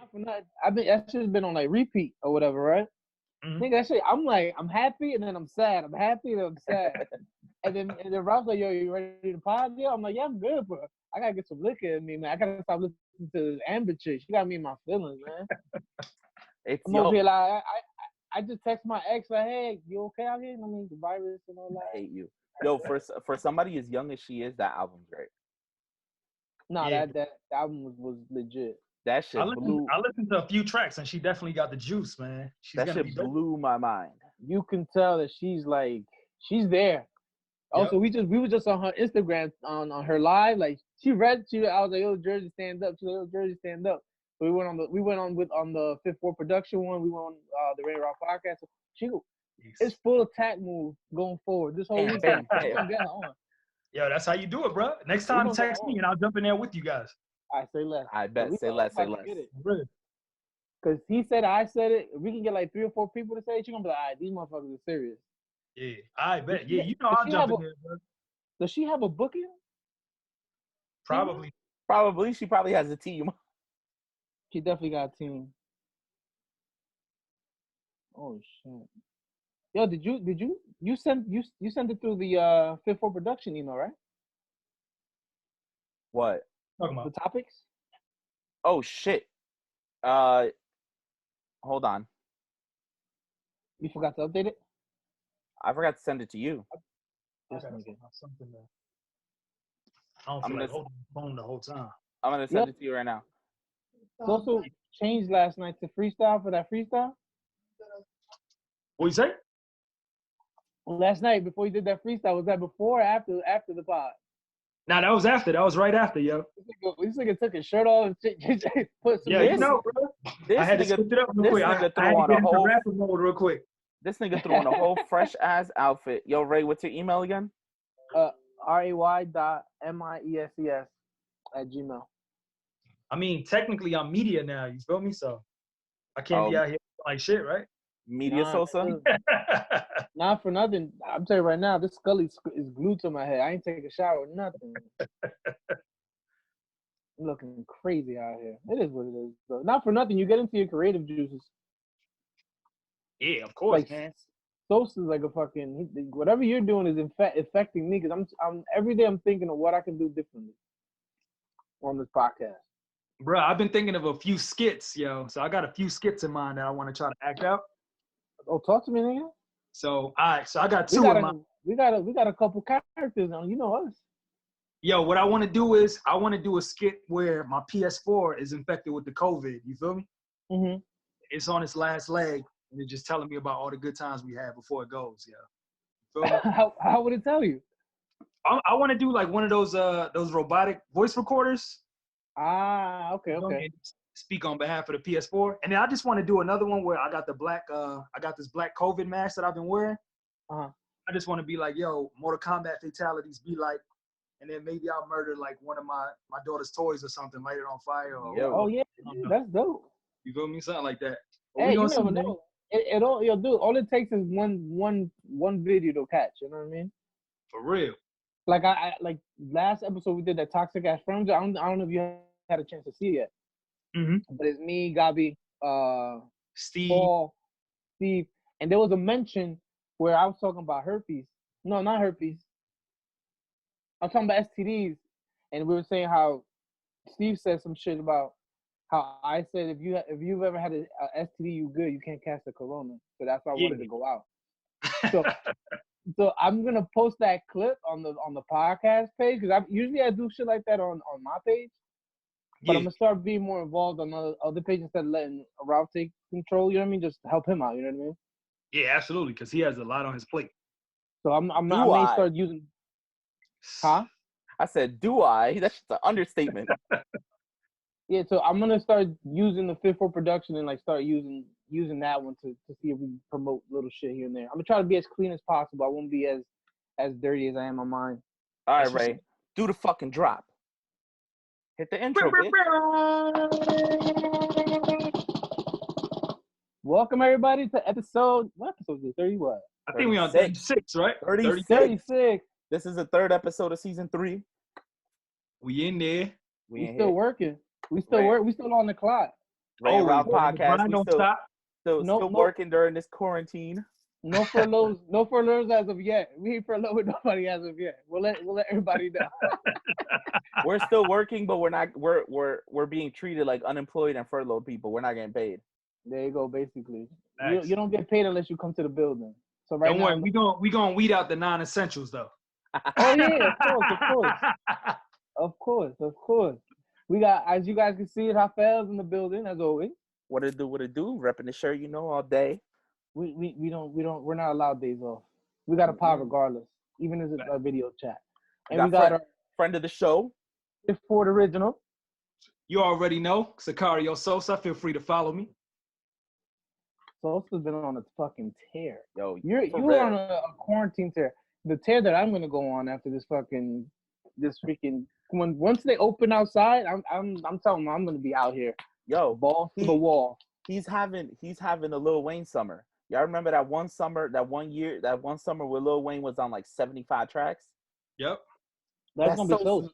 Not for nothing. I've been that shit's been on like repeat or whatever, right? Mhm. Nigga, that shit. I'm like, I'm happy and then I'm sad. I'm happy and then I'm sad. and then Ralph's like, yo, you ready to pod? Yeah, I'm like, yeah, I'm good, bro. I gotta get some liquor in me, man. I gotta stop listening to this Amber chick. She got me in my feelings, man. It's I'm over here like I just text my ex like, hey, you okay out here? I mean, the virus and all I that. hate you. Yo, for somebody as young as she is, that album's great. No, Yeah. that album was legit. That shit I listened to a few tracks and she definitely got the juice, man. She's that gonna be shit dope. blew my mind. You can tell that she's there. Also, Yep. we were just on her Instagram on her live. Like I was like, yo, Jersey stand up. She was like, yo, Jersey stand up. So we went on the Fifth Floor production one. We went on the Rain Rock podcast. So it's full attack move going forward. This whole Bam, weekend. bam, We're bam. gonna get her on. Yo, that's how you do it, bro. Next We're time, gonna get text her me on. and I'll jump in there with you guys. I say less. I bet. We Say less. Say about to less. get it. Really? Cause he said I said it. If we can get like 3 or 4 people to say it, she's gonna be like, all right, these motherfuckers are serious. Yeah, I bet. Yeah, you know Does I'll she jump have in there, bro. Does she have a booking? Probably. Probably. She probably has a team. She definitely got a team. Oh shit. Yo, did you sent it through the Fifth Floor production email, right? What? Talking The about. topics? Oh shit. Hold on. You forgot to update it? I forgot to send it to you. This I gotta nigga. think about something that I don't I'm feel like gonna- holding the phone the whole time. I'm gonna send it to you right now. It's also changed last night to freestyle for that freestyle. What you say? Last night before you did that freestyle, was that before or after the pod? Nah, that was after. That was right after, yo. This nigga took his shirt off and put some. Yeah, you know, bro. This I had to nigga, switch it up real this quick. nigga I had threw to on get a into whole. rapper mode real quick. This nigga threw on a whole fresh ass outfit. Yo, Ray, what's your email again? ray.miesses@gmail. I mean, technically, I'm media now. You feel me? So I can't be out here like shit, right? Media Sosa. Not for nothing. I'm telling you right now, this Scully is glued to my head. I ain't take a shower, nothing. I'm looking crazy out here. It is what it is, though. Not for nothing. You get into your creative juices. Yeah, of course, Like, man. Sosa's like a fucking whatever you're doing is affecting me because I'm every day I'm thinking of what I can do differently on this podcast. Bro, I've been thinking of a few skits, yo. So I got a few skits in mind that I want to try to act out. Oh, talk to me, nigga. So, all right. So I got two in mind. We got a couple characters on. You know us. Yo, what I want to do is I want to do a skit where my PS4 is infected with the COVID. You feel me? Mm-hmm. It's on its last leg, and it's just telling me about all the good times we had before it goes. Yeah. You feel me? How would it tell you? I want to do like one of those robotic voice recorders. Ah, okay. And speak on behalf of the PS4, and then I just want to do another one where I got this black COVID mask that I've been wearing. Uh-huh. I just want to be like, yo, Mortal Kombat fatalities be like, and then maybe I'll murder like one of my daughter's toys or something, light it on fire. Oh yeah, that's dope. You feel me? Something like that. Hey, you never know. It all you'll do. All it takes is one video to catch. You know what I mean? For real. Like I like last episode we did that toxic ass friends. I don't know if you had a chance to see it yet. Mm-hmm. But it's me, Gabi, Steve, Paul, Steve, and there was a mention where I was talking about herpes. No, not herpes. I'm talking about STDs, and we were saying how Steve said some shit about how I said if you've ever had a STD, you good. You can't catch the corona, so that's why I wanted to go out. So I'm gonna post that clip on the podcast page because I usually do shit like that on my page, but I'm gonna start being more involved on other pages instead of letting Ralph take control. You know what I mean? Just help him out. You know what I mean? Yeah, absolutely, because he has a lot on his plate. So I may start using. Huh? I said, do I? That's just an understatement. Yeah, so I'm gonna start using the Fifth Floor production and like start using that one to see if we can promote little shit here and there. I'm gonna try to be as clean as possible. I won't be as dirty as I am on mine. All right, Ray, do the fucking drop. Hit the intro, bitch. Welcome everybody to episode. What episode is it? 30 what? I think we're on 36, right? 36. This is the third episode of season 3. We in there. We still working. We still work. We still on the clock. Ray and Rob Always. podcast. Grind We don't stop. still Nope. working during this quarantine. No furloughs. No furloughs as of yet. We ain't furloughed with nobody as of yet. We'll let everybody know. We're still working, but we're not. We're being treated like unemployed and furloughed people. We're not getting paid. There you go. Basically, Nice. you don't get paid unless you come to the building. So right Don't now, worry, we gonna weed out the non-essentials though. Oh yeah, of course. We got, as you guys can see, Rafael's in the building as always. What it do? Repping the shirt, all day. We're not allowed days off. We got a pod regardless, even as a video chat. And we got our friend of the show, Ford original. You already know, Sicario Sosa. Feel free to follow me. Sosa's been on a fucking tear. Yo, you're on a quarantine tear. The tear that I'm gonna go on after this freaking once they open outside, I'm telling them I'm gonna be out here. Yo, ball to the wall. He's having a Lil Wayne summer. Y'all remember that one summer where Lil Wayne was on like 75 tracks? Yep. That's gonna be so.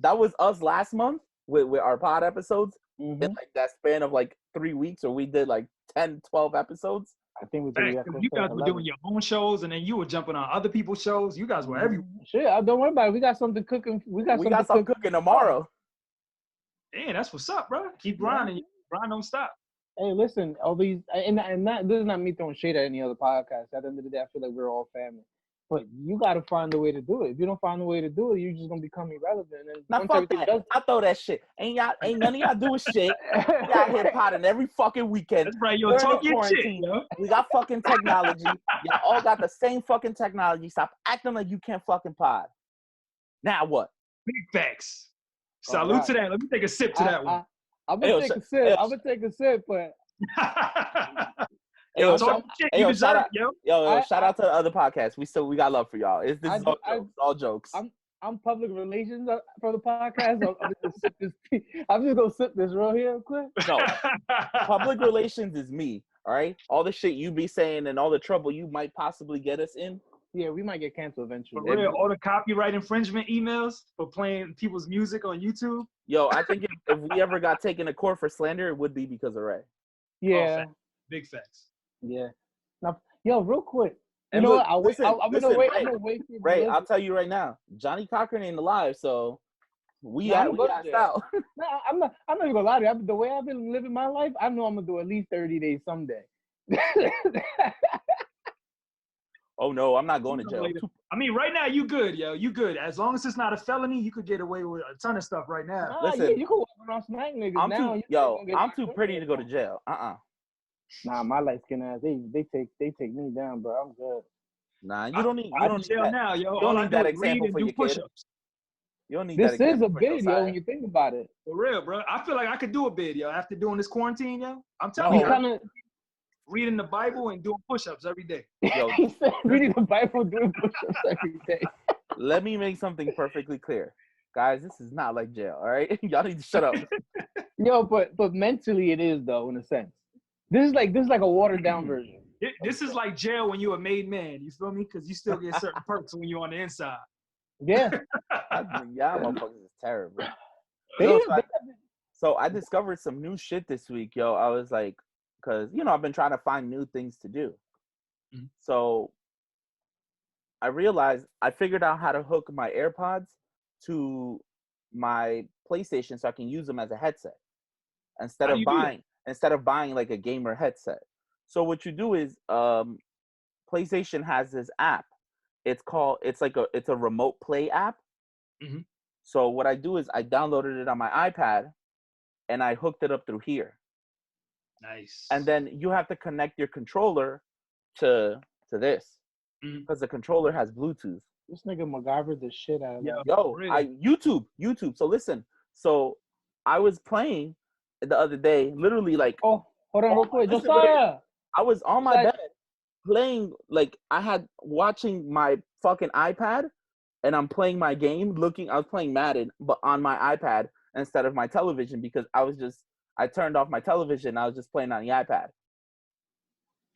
That was us last month with our pod episodes. Mm-hmm. In like that span of like 3 weeks, or we did like 10, 12 episodes. I think you guys were doing your own shows, and then you were jumping on other people's shows. You guys were everywhere. Shit, don't worry about it. We got something cooking. We got something cooking tomorrow. Damn, that's what's up, bro. Keep grinding. Grind don't stop. Hey, listen, all these and this is not me throwing shade at any other podcast. At the end of the day, I feel like we're all family. But you got to find a way to do it. If you don't find a way to do it, you're just gonna become irrelevant. And now fuck that. I throw that shit. Ain't none of y'all doing shit. We out here potting every fucking weekend. That's right, yo. Talk your shit, yo. We got fucking technology. Y'all all got the same fucking technology. Stop acting like you can't fucking pod. Now what? Big facts. Salute to that. Let me take a sip to that one. I'm gonna take a sip. I'm gonna take a sip, but. Yo, shout out to the other podcasts. We got love for y'all. This is all jokes. I'm public relations for the podcast. I'm just gonna sip this real here quick. No, public relations is me. All right, all the shit you be saying and all the trouble you might possibly get us in. Yeah, we might get canceled eventually. For real, all the copyright infringement emails for playing people's music on YouTube. Yo, I think if we ever got taken to court for slander, it would be because of Ray. Yeah. Big facts. Yeah. Now, yo, real quick. You know what? I'm gonna wait. Ray, I'll tell you right now. Johnny Cochran ain't alive, so we out. No, I'm not even gonna lie to you. The way I've been living my life, I know I'm gonna do at least 30 days someday. Oh no, I'm not going to jail. I mean, right now you good, yo. You good. As long as it's not a felony, you could get away with a ton of stuff right now. Listen, yeah, you can walk around smack niggas I'm too pretty to go to jail. Nah, my light skin ass, they take me down, bro. I'm good. Nah, you don't need that. Now, yo. You don't need that example for your kid. You don't need that. This is a bid, yo, when you think about it. For real, bro. I feel like I could do a bid, yo, after doing this quarantine, yo. I'm telling you. Reading the Bible and doing push-ups every day. Yo, he said reading the Bible, doing push-ups every day. Let me make something perfectly clear. Guys, this is not like jail, all right? Y'all need to shut up. Yo, but mentally it is, though, in a sense. This is like a watered-down version. This is like jail when you're a made man. You feel me? Because you still get certain perks when you're on the inside. Yeah. Y'all motherfuckers is terrible. So I discovered some new shit this week, yo. I was like, because, I've been trying to find new things to do. Mm-hmm. So I realized I figured out how to hook my AirPods to my PlayStation so I can use them as a headset instead of buying like a gamer headset. So what you do is PlayStation has this app. It's a remote play app. Mm-hmm. So what I do is I downloaded it on my iPad and I hooked it up through here. Nice. And then you have to connect your controller to this because the controller has Bluetooth. This nigga MacGyver the shit out of me. Yo, YouTube. So listen. So I was playing the other day, literally like. Oh, hold on real quick, Josiah. I was on my bed playing, like I had watching my fucking iPad, and I'm playing my game. I was playing Madden, but on my iPad instead of my television because I turned off my television. I was just playing on the iPad.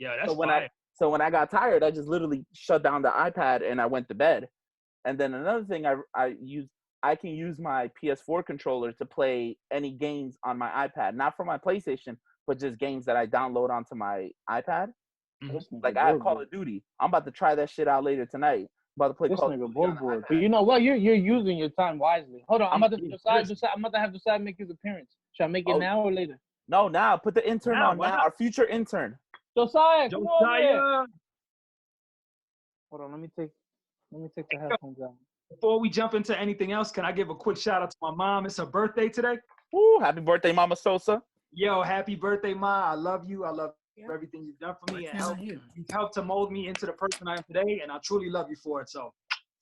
Yeah, that's fine. So when I got tired, I just literally shut down the iPad and I went to bed. And then another thing I used, I can use my PS4 controller to play any games on my iPad, not from my PlayStation, but just games that I download onto my iPad. Like I have Call of Duty. I'm about to try that shit out later tonight. I'm about to play Call of Duty. Board. But you know what? You're using your time wisely. Hold on, I'm about to decide. I'm about to have Josiah make his appearance. Should I make it now or later? No, now. Put the intern on now. Our future intern. Josiah, come on here. Hold on, let me take the headphones out. Before we jump into anything else, can I give a quick shout out to my mom? It's her birthday today. Woo, happy birthday, Mama Sosa. Yo, happy birthday, Ma. I love you. I love everything you've done for me. And you've helped to mold me into the person I am today, and I truly love you for it. So,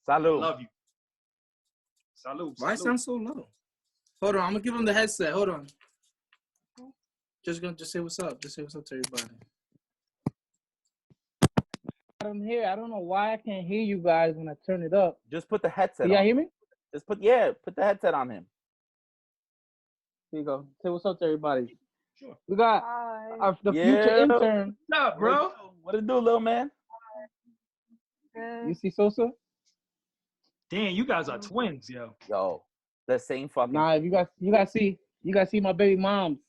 salud. I love you. Salud. Why sound so low? Hold on, I'm gonna give him the headset. Hold on. Just say what's up. Just say what's up to everybody. I'm here. I don't know why I can't hear you guys when I turn it up. Just put the headset on. Y'all hear me? Just put the headset on him. Here you go. Say what's up to everybody. Sure. We got the future intern. What's up, bro? What it do, little man? You see Sosa? Damn, you guys are twins, yo. Yo, the same fucking. Nah, you guys see my baby moms.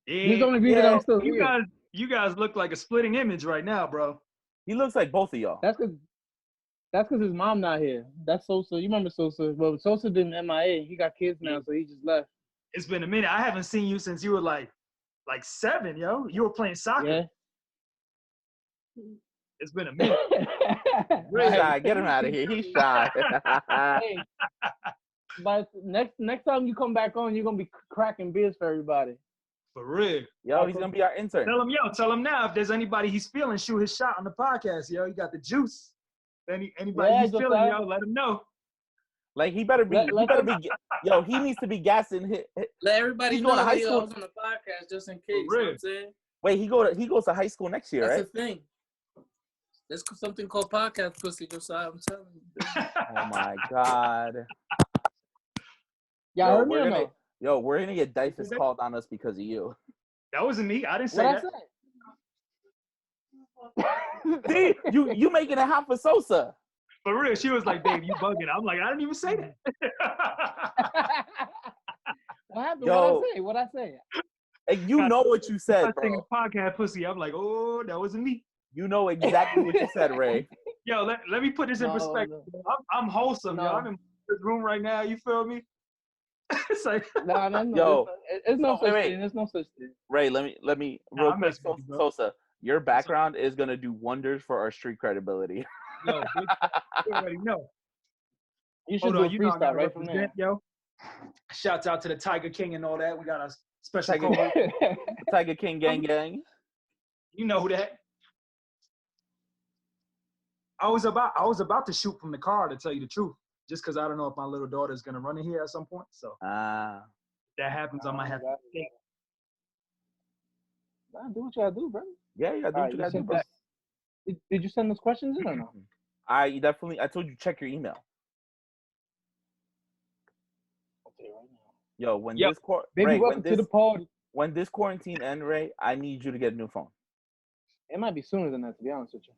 Yeah, This is the only reason I'm still here. You guys look like a splitting image right now, bro. He looks like both of y'all. That's because his mom not here. That's Sosa. You remember Sosa? Well, Sosa didn't MIA. He got kids now, so he just left. It's been a minute. I haven't seen you since you were like 7, yo. You were playing soccer. Yeah. It's been a minute. He's shy. Get him out of here. He's shy. Hey, but next time you come back on, you're gonna be cracking beers for everybody. For real. Yo, he's gonna be our intern. Tell him now if there's anybody he's feeling, shoot his shot on the podcast, yo. You got the juice. Anybody he's feeling, yo, let him know. Like he better be. Yo, he needs to be gassing. Let everybody know going to high school. I was on the podcast just in case. You For real. know what I'm saying? Wait, he goes to high school next year, That's right? the thing. There's something called podcast pussy, Josiah. I'm telling you. Oh my god. Y'all heard me or no? Yo, we're gonna get Dyfus called on us because of you. That wasn't me. I didn't say that. See, you making it hot for Sosa. For real, she was like, "Babe, you bugging." I'm like, I didn't even say that. What happened? Yo. What I say? And you know what you said, bro. Podcast pussy. I'm like, oh, that wasn't me. You know exactly what you said, Ray. Yo, let me put this in perspective. No. I'm wholesome, yo. I'm in this room right now. You feel me? It's like, no. It's no such thing. There's no such thing. Ray, let me real quick, Sosa. Your background is gonna do wonders for our street credibility. Yo, you already know. You should do a freestyle right from there. Yo. Shouts out to the Tiger King and all that. We got a special co-host. Tiger King gang. You know who that. I was about to shoot from the car, to tell you the truth, just because I don't know if my little daughter is gonna run in here at some point. So if that happens, I might have to think. Do what you gotta do, bro. Yeah, you gotta do what you gotta do, bro. Did you send those questions in or no? I told you check your email. Okay, right now. Yo, when this quarantine ends, Ray, I need you to get a new phone. It might be sooner than that, to be honest with you.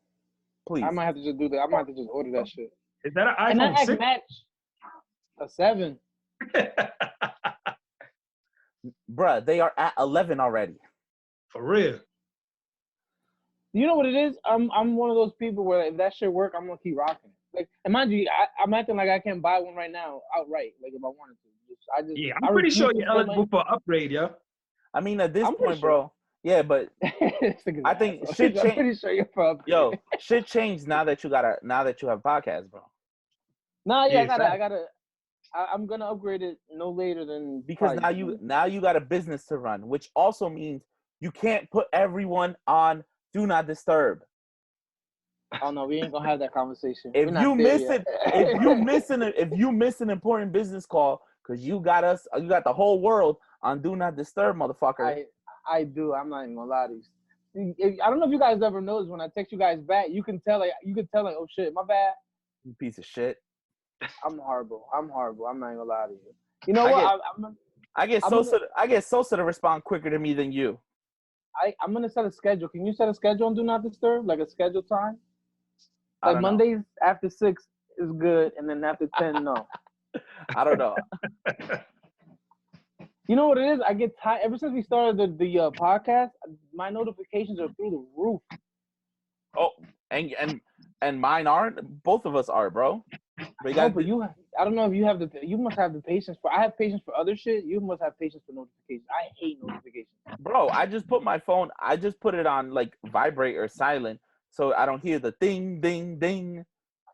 Please. I might have to just do that. I might have to just order that shit. Is that an iPhone 6? Match a 7. Bruh, they are at 11 already. For real. You know what it is? I'm one of those people where if that shit work, I'm gonna keep rocking it. Like, and mind you, I'm acting like I can't buy one right now outright. Like if I wanted to, I'm pretty sure you're eligible for upgrade, yo. I mean, at this point, bro. Yeah, but I think shit changed. I'm pretty sure you're for upgrade. Yo, shit changed now that you have a podcast, bro. Nah, yeah, I'm gonna upgrade it no later than because now you got a business to run, which also means you can't put everyone on Do Not Disturb. Oh no, we ain't gonna have that conversation. If you miss an important business call because you got the whole world on Do Not Disturb, motherfucker. I do. I'm not even gonna lie to you. I don't know if you guys ever noticed when I text you guys back, you can tell oh shit, my bad. You piece of shit. I'm horrible. I'm not even gonna lie to you. You know what? I get Sosa to respond quicker to me than you. I'm gonna set a schedule. Can you set a schedule on Do Not Disturb? Like a schedule time? Like Mondays after 6 is good, and then after 10, no. I don't know. You know what it is? I get tired. Ever since we started the podcast, my notifications are through the roof. Oh, and mine aren't. Both of us are, bro. But I don't know if you have you must have the patience for. I have patience for other shit. You must have patience for notifications. I hate notifications. Bro, I just put my phone. I just put it on like vibrate or silent, so I don't hear the ding, ding, ding.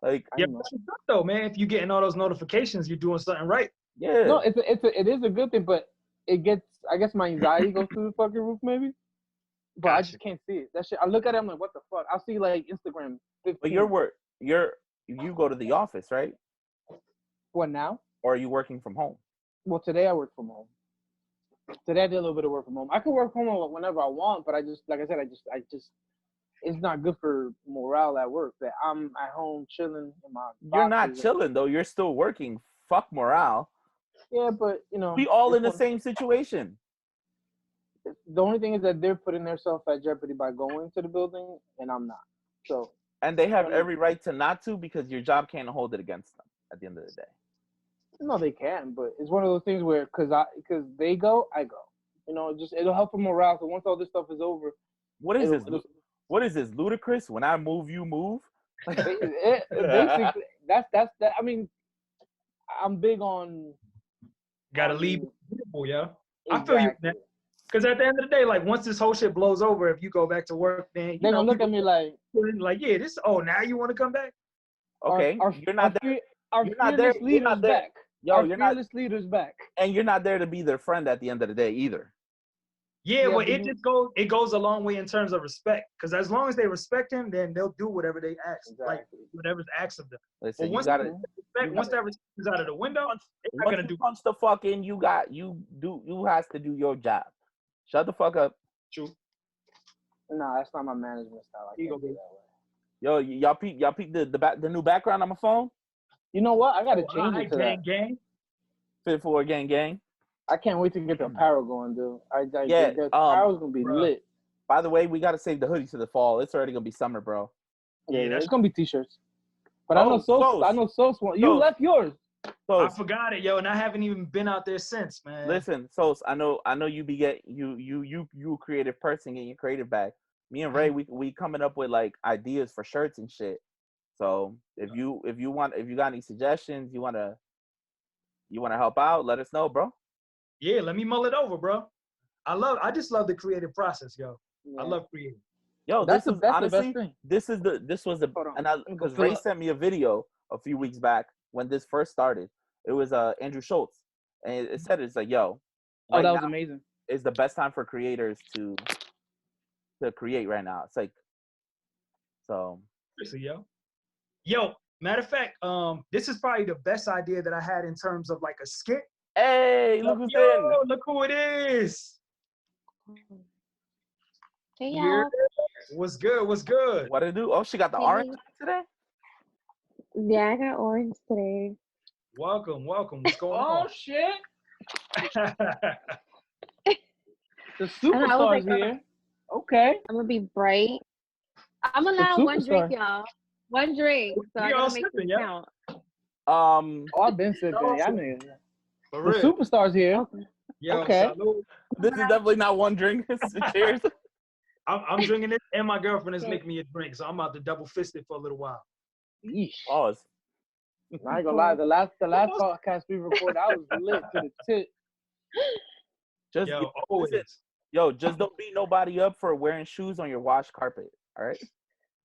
Like, yeah, that's good though, man. If you're getting all those notifications, you're doing something right. Yeah. No, it is a good thing, but it gets. I guess my anxiety goes through the fucking roof, maybe. But gotcha. I just can't see it. That shit. I look at it, I'm like, what the fuck? I'll see like Instagram. 15. But you go to the office, right? What now? Or are you working from home? Well, today I work from home. Today I did a little bit of work from home. I could work from home whenever I want, but I just, like I said, I just, it's not good for morale at work that I'm at home chilling in my. You're not chilling though. You're still working. Fuck morale. Yeah, but you know, we all in the same situation. The only thing is that they're putting themselves at jeopardy by going to the building, and I'm not. So. And they have every right to not to, because your job can't hold it against them at the end of the day. No, they can, but it's one of those things where because they go, I go. You know, it'll help for morale. So once all this stuff is over, what is this? What is this? Ludicrous? When I move, you move. Basically, that's that. I mean, I'm big on. Gotta leave people, yeah. Exactly. I feel you, man. Because at the end of the day, like once this whole shit blows over, if you go back to work, then they're gonna look at me like, yeah, this. Oh, now you want to come back? Okay, you're not there. Our fearless leader's back. Yo, you're not. Fearless leader's back. And you're not there to be their friend at the end of the day either. Yeah, but it goes a long way in terms of respect. Because as long as they respect him, then they'll do whatever they ask, exactly. Like whatever's asked of them. Listen, once that respect is out of the window, they're not gonna do. Punch the fuck in. You has to do your job. Shut the fuck up. True. No, that's not my management style. I can't do that way. Yo, y'all peep the new background on my phone? You know what? I gotta change it to gang, that. Gang. Fit for gang. I can't wait to get the apparel going, dude. The apparel's gonna be lit. By the way, we gotta save the hoodies to the fall. It's already gonna be summer, bro. Yeah, it's gonna be t-shirts. But I know Sos. You left yours. I forgot it, yo, and I haven't even been out there since, man. Listen, Sos, I know you you creative person, getting your creative back. Me and Ray, we coming up with like ideas for shirts and shit. So if you got any suggestions, you wanna help out, let us know, bro. Yeah, let me mull it over, bro. I just love the creative process, yo. Yeah. I love creating. Yo, that's the best thing. This was because Ray sent me a video a few weeks back when this first started. It was Andrew Schultz, and it said it's like, yo, that was amazing. It's the best time for creators to create right now. It's like, so. Yo, matter of fact, this is probably the best idea that I had in terms of like a skit. Hey, look who's in. Look who it is. Hey, y'all. What's good? What to do? Oh, she got the orange today? Yeah, I got orange today. Welcome. What's going on? Oh, shit. The superstar's here. Okay. I'm going to be bright. I'm allowed one drink, y'all. One drink. So I got to make this count. I've been sipping. I mean, the superstar's here. Yo, okay. Salud. This is definitely not one drink. Cheers. I'm drinking it, and my girlfriend is making me a drink, so I'm about to double fist it for a little while. Yeesh. Pause. I ain't gonna lie. The last podcast we recorded, I was lit to the tip. Just don't beat nobody up for wearing shoes on your washed carpet. All right.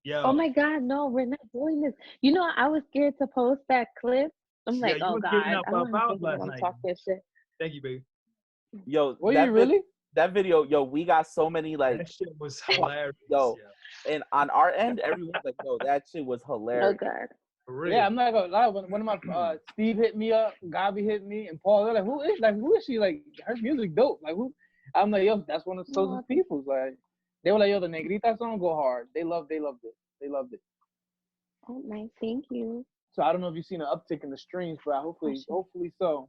Yo. Oh my God, no, we're not doing this. You know, I was scared to post that clip. I'm like, oh God, I don't want to talk this shit. Thank you, baby. Yo, were you really? That video, yo, we got so many like. That shit was hilarious. Yo, and on our end, everyone's like, yo, that shit was hilarious. Oh God. Yeah, I'm not gonna lie. One of my Steve hit me up, Gabi hit me, and Paul. They're like, who is she? Like, her music dope. Like, who? I'm like, yo, that's one of Sosa's people's. Like, they were like, yo, the Negrita song go hard. They loved it. They loved it. Oh, nice. Thank you. So I don't know if you've seen an uptick in the streams, but hopefully so.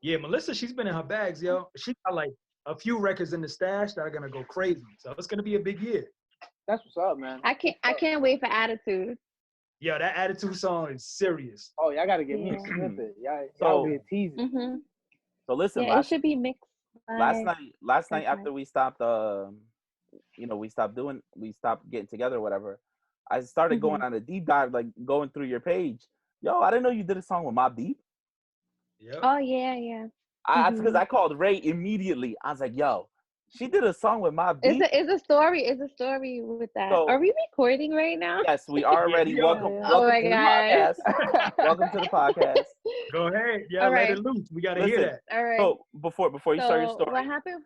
Yeah, Melissa, she's been in her bags, yo. She got like a few records in the stash that are gonna go crazy. So it's gonna be a big year. That's what's up, man. I can't wait for Attitude. Yeah, that Attitude song is serious. Oh, y'all gotta get me a snippet. Y'all be teasing. Mm-hmm. So listen, it should be mixed. Last night after we stopped, we stopped getting together or whatever. I started going on a deep dive, like going through your page. Yo, I didn't know you did a song with Mobb Deep. Yep. Oh yeah. Because I called Ray immediately. I was like, yo, she did a song with Mobb Deep. It's a story with that. So, are we recording right now? Yes, we are ready. Welcome to the podcast. Welcome to the podcast. Go ahead. Yeah, let it loose. We gotta hear that. All right. So before you start your story, what happened?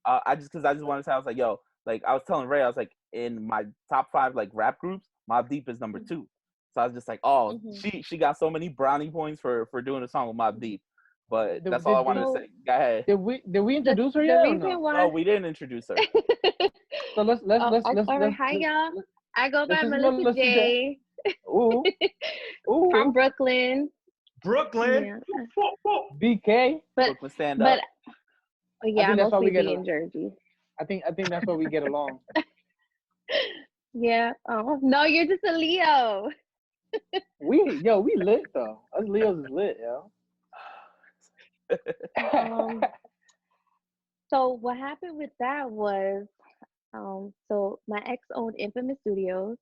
I just wanted to say, I was like, yo, like I was telling Ray, I was like, in my top 5 like rap groups, Mobb Deep is number 2. So I was just like, oh, she got so many brownie points for doing a song with Mobb Deep. But that's all I wanted to say. Go ahead. Did we introduce her yet? No, we didn't introduce her. So let's. All right, hi y'all. I go by Melissa J. Ooh. From Brooklyn. Yeah. BK. Brooklyn stand up. But yeah, I'm mostly in Jersey. I think that's why we get along. Yeah. Oh no, you're just a Leo. we lit though. Us Leos is lit, yo. So what happened with that was, so my ex owned Infamous Studios,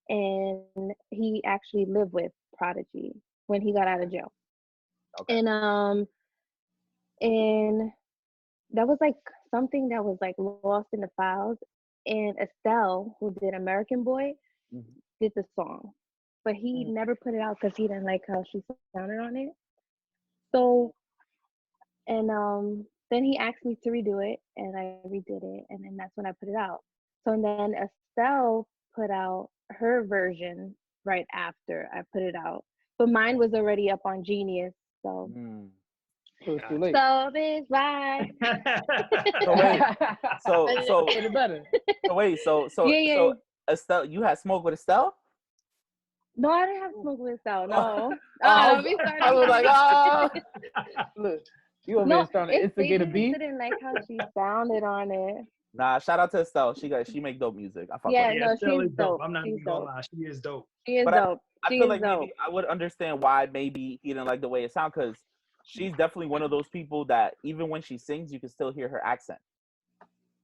and he actually lived with Prodigy when he got out of jail. Okay. And that was like something that was like lost in the files. And Estelle, who did American Boy, did the song, but he never put it out because he didn't like how she sounded on it. So, and then he asked me to redo it, and I redid it, and then that's when I put it out. So and then Estelle put out her version right after I put it out, but mine was already up on Genius. So. So it's too late. So this right. So Estelle, you had smoke with Estelle? No, I didn't have smoke with Estelle. No. I was like, oh. Look, you over here starting to instigate a beef. I didn't like how she sounded on it. Nah, shout out to Estelle. She make dope music. I fuck with her. No, she's dope. I'm not even gonna lie. She is dope. She is dope. I feel like maybe I would understand why maybe he didn't like the way it sounds, because she's definitely one of those people that even when she sings, you can still hear her accent,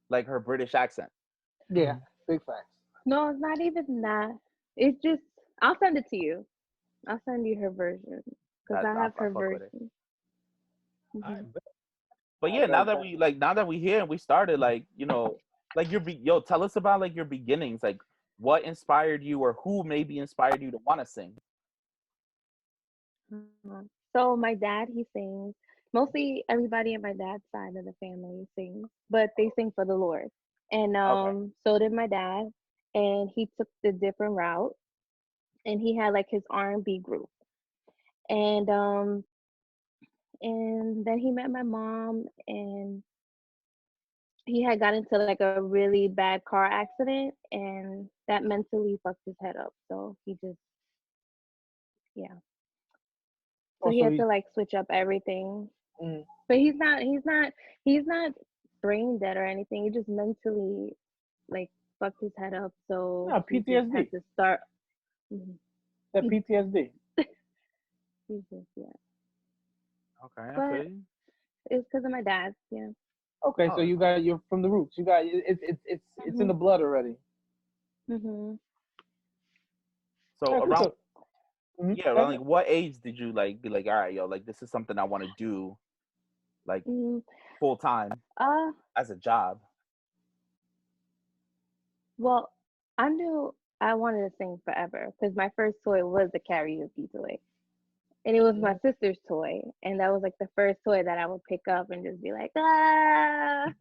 like her British accent. Yeah, big facts. No, it's not even that. It's just, I'll send it to you. I'll send you her version because I have her version. But yeah, now that we here and we started, like, like tell us about like your beginnings, like what inspired you or who maybe inspired you to want to sing. So my dad, he sings. Mostly everybody in my dad's side of the family sings, but they sing for the Lord. And so did my dad, and he took the different route, and he had like his R&B group. And then he met my mom, and he had got into like a really bad car accident, and that mentally fucked his head up. So he just, So he had to like switch up everything. But he's not brain dead or anything. He just mentally like fucked his head up. So PTSD. He just had to start. That PTSD. Okay, but it's because of my dad. Yeah. Okay, so you're from the roots. You got it's in the blood already. Mm-hmm. So around. Around like what age did you like be like, all right, yo, like this is something I want to do, like full time as a job? Well, I knew I wanted to sing forever because my first toy was the karaoke toy, and it was my sister's toy, and that was like the first toy that I would pick up and just be like, ah.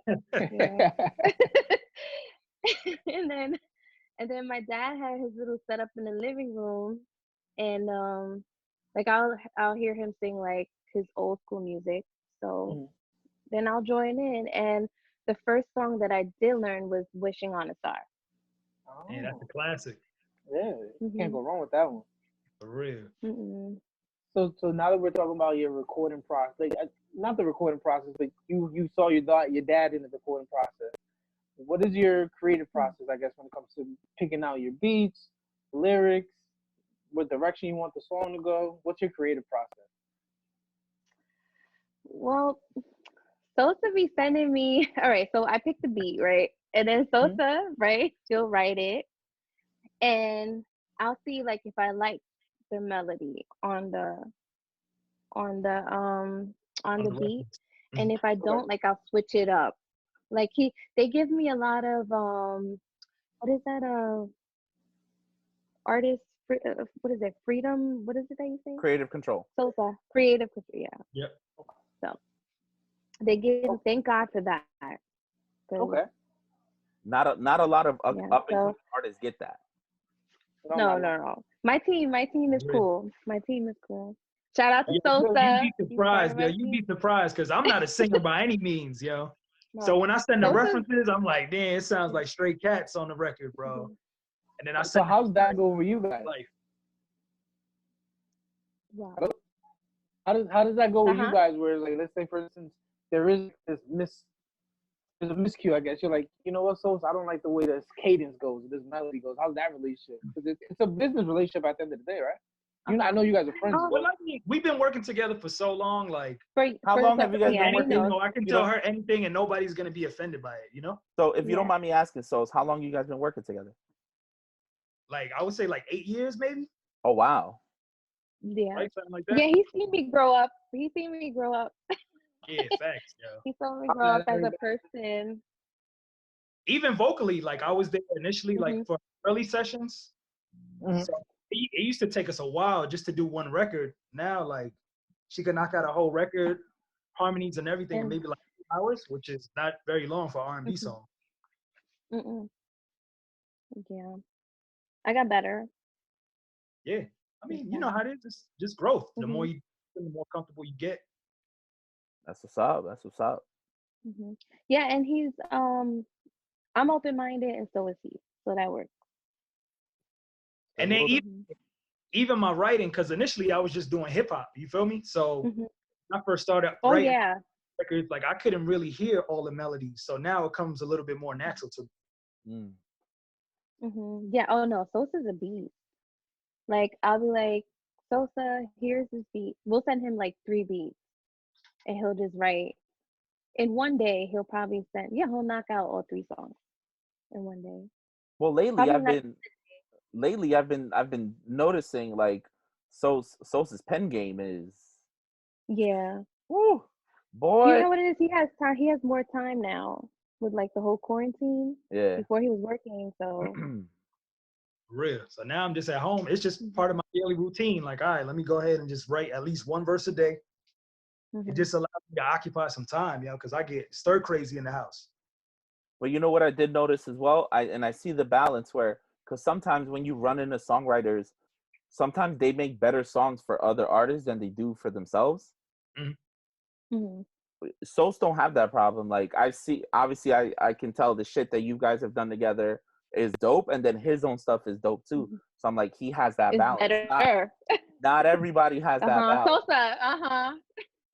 and then my dad had his little setup in the living room. And like I'll hear him sing like his old school music. So then I'll join in. And the first song that I did learn was "Wishing on a Star." Oh. Yeah, that's a classic. Yeah, you can't go wrong with that one. For real. So now that we're talking about your recording process, like not the recording process, but you saw your dad in the recording process. What is your creative process, I guess, when it comes to picking out your beats, lyrics, what direction you want the song to go? What's your creative process? Well, Sosa be sending me. All right, so I pick the beat, right, and then Sosa, right, she'll write it, and I'll see like if I like the melody on the on the beat, and if I don't, like I'll switch it up. Like they give me a lot of what is that artist what is it, freedom, what is it that you say? Creative control. Sosa, creative control, yeah. Yep. So they give, thank God for that. Okay. Not a lot of up and coming artists get that. No. My team is cool. My team is cool. Shout out to Sosa. You'd be surprised, yo. You'd be surprised because I'm not a singer by any means, yo. No. So when I send the references, I'm like, damn, it sounds like Stray Cats on the record, bro. And then I so how's that go for you guys? Life. Wow. How does that go with you guys? Where like, let's say for instance, there is this there's a miscue, I guess. You're like, you know what, Sos, I don't like the way this cadence goes, this melody goes. How's that relationship? Because it's a business relationship at the end of the day, right? I know you guys are friends. Well, I mean, we've been working together for so long. Like, how long have you guys been working? I can tell her anything, and nobody's gonna be offended by it. You know. So, if you don't mind me asking, Sos, how long you guys been working together? Like, I would say like 8 years, maybe. Oh wow. Yeah. Like something like that. Yeah, he's seen me grow up. Yeah, facts, yo. He saw me grow up as a person. Even vocally, like I was there initially, like for early sessions. So it used to take us a while just to do one record. Now, like, she could knock out a whole record, harmonies and everything, in maybe like 2 hours, which is not very long for R&B song. Yeah, I got better. Yeah, I mean, you know how it is. It's just growth. The more you, the more comfortable you get. That's what's up. That's what's up. Yeah, and he's I'm open-minded, and so is he. So that works. And then even my writing, because initially I was just doing hip hop. You feel me? So when I first started writing records, like I couldn't really hear all the melodies. So now it comes a little bit more natural to me. Yeah. Oh no, Sosa's a beat. Like I'll be like, Sosa, here's this beat. We'll send him like 3 beats, and he'll just write. In one day, he'll probably he'll knock out all 3 songs in one day. Well, lately I've been noticing like Sosa's pen game is woo, boy. You know what it is? He has time. He has more time now with like the whole quarantine. Yeah. Before he was working, so. Real. So now I'm just at home. It's just part of my daily routine. Like, all right, let me go ahead and just write at least 1 verse a day. It just allows me to occupy some time, because I get stir crazy in the house. Well, you know what I did notice as well? I see the balance where, because sometimes when you run into songwriters, sometimes they make better songs for other artists than they do for themselves. Sos don't have that problem. Like obviously I can tell the shit that you guys have done together is dope, and then his own stuff is dope too. So I'm like, he has that balance. Not everybody has that balance. Sosa,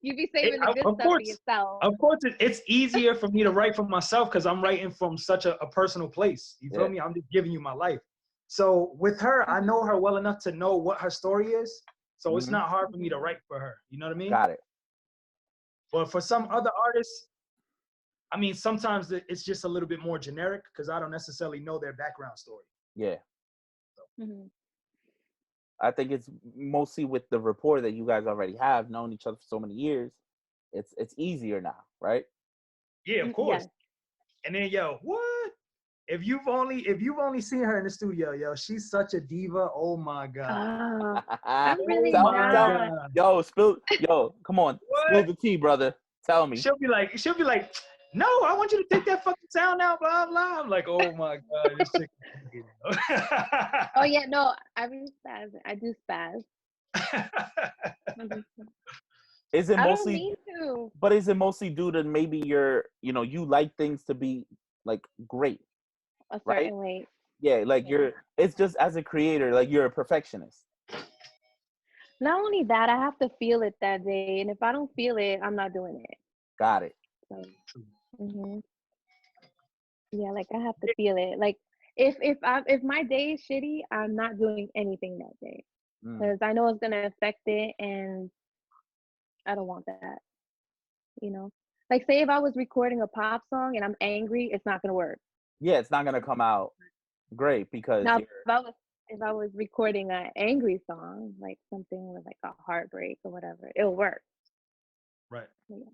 you be saving the good stuff for yourself. Of course, it's easier for me to write for myself because I'm writing from such a personal place. You feel me? I'm just giving you my life. So with her, I know her well enough to know what her story is. So it's not hard for me to write for her. You know what I mean? Got it. But for some other artists, I mean, sometimes it's just a little bit more generic because I don't necessarily know their background story. Yeah. I think it's mostly with the rapport that you guys already have, known each other for so many years. It's easier now, right? Yeah, of course. Yes. And then, what? If you've only seen her in the studio, she's such a diva. Oh my God. I'm really not. Come on, spill the tea, brother. Tell me. She'll be like, no, I want you to take that fucking sound out, blah blah. I'm like, oh my God, this chick. Oh yeah, no, I be spazzing. I do spaz. Is it mostly? I don't mean to. But is it mostly due to maybe you like things to be like great, a certain way? Yeah, like it's just as a creator, like you're a perfectionist. Not only that, I have to feel it that day, and if I don't feel it, I'm not doing it. Got it. So, yeah, like I have to feel it. Like if my day is shitty, I'm not doing anything that day. because I know it's gonna affect it, and I don't want that. You know, like say if I was recording a pop song and I'm angry, it's not gonna work. Yeah, it's not gonna come out great because Now, you're. if I was recording an angry song, like something with like a heartbreak or whatever, it'll work. Right. Yeah.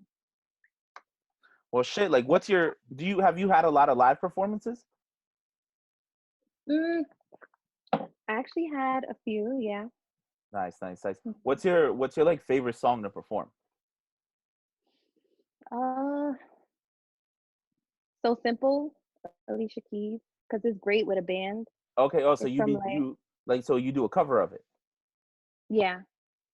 Well, shit. Like, what's your? Have you had a lot of live performances? Mm, I actually had a few, yeah. Nice. Mhm. What's your like favorite song to perform? Uh, So Simple, Alicia Keys, because it's great with a band. Okay. Oh, so It's you from do like, you like so you do a cover of it? yeah,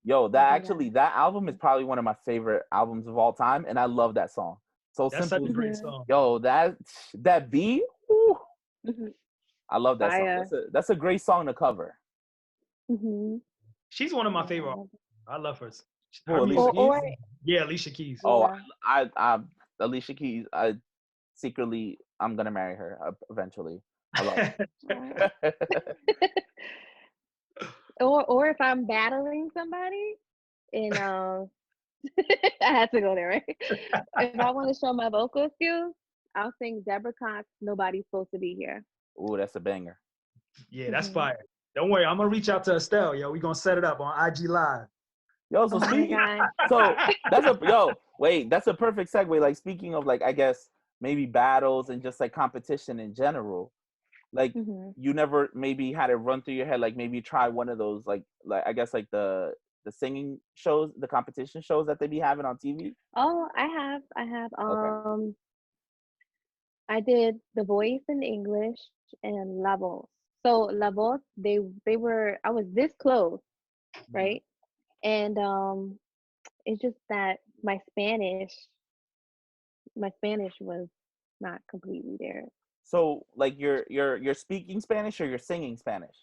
Yo, I that do actually that album is probably one of my favorite albums of all time, and I love that song. So That's such Simple. a great that. song. Yo, that beat. Whew, Hmm. I love that song. Fire. That's a great song to cover. Hmm. She's one of my Yeah, favorite. I love her. Who, Her Alicia music. Keys? or Yeah, Alicia Keys. Oh, yeah. I Alicia Keys. I secretly I'm gonna marry her eventually. I love Uh, her. or if I'm battling somebody, and I had to go there, right? If I want to show my vocal skills, I'll sing Deborah Cox. Nobody's supposed to be here. Ooh, that's a banger. Yeah, that's Hmm. fire. Don't worry, I'm gonna reach out to Estelle. Yo, we gonna set it up on IG Live. Yo, so Oh my speaking, god. so that's a yo. Wait, that's a perfect segue. Like speaking of like, I guess maybe battles and just like competition in general. Like Hmm. you never maybe had it run through your head. Like maybe try one of those like I guess like the singing shows, the competition shows that they be having on TV. Oh, I have. Okay. I did The Voice in English and La Voz. So La Voz, they were I was this close, right? And it's just that my Spanish was not completely there. So like you're speaking Spanish or you're singing Spanish?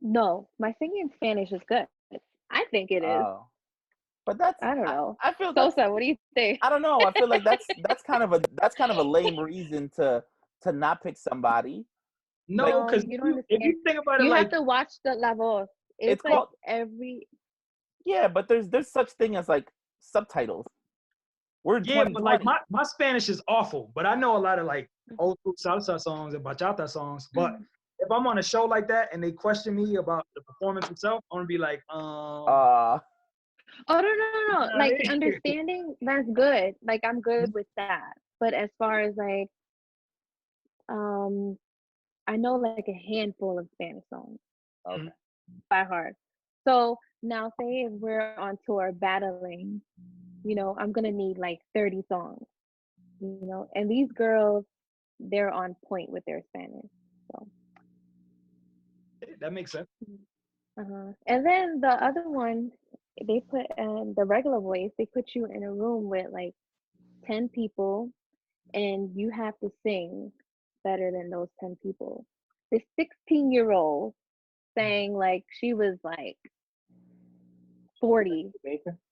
No, my singing Spanish is good. I think it is. Oh, but that's I don't know. I feel that's Sosa, what do you think? I don't know. I feel like that's kind of a lame reason to not pick somebody. Like No, No, because you don't if understand. you think about it, You have like to watch the La Voz. it's It's like called every yeah, but there's such thing as like subtitles. We're in yeah, but like 2020. my Spanish is awful, but I know a lot of like old school salsa songs and bachata songs. But if I'm on a show like that and they question me about the performance itself, I'm gonna be like, Uh, Oh no. nah, Like understanding, that's good. Like I'm good with that. But as far as like um I know like a handful of Spanish songs okay. by heart. So now say if we're on tour battling, I'm gonna need like 30 songs, and these girls, they're on point with their Spanish. So that makes sense. and then the other one, they put the regular voice, they put you in a room with like 10 people, and you have to sing better than those 10 people. This 16-year-old sang like she was like 40,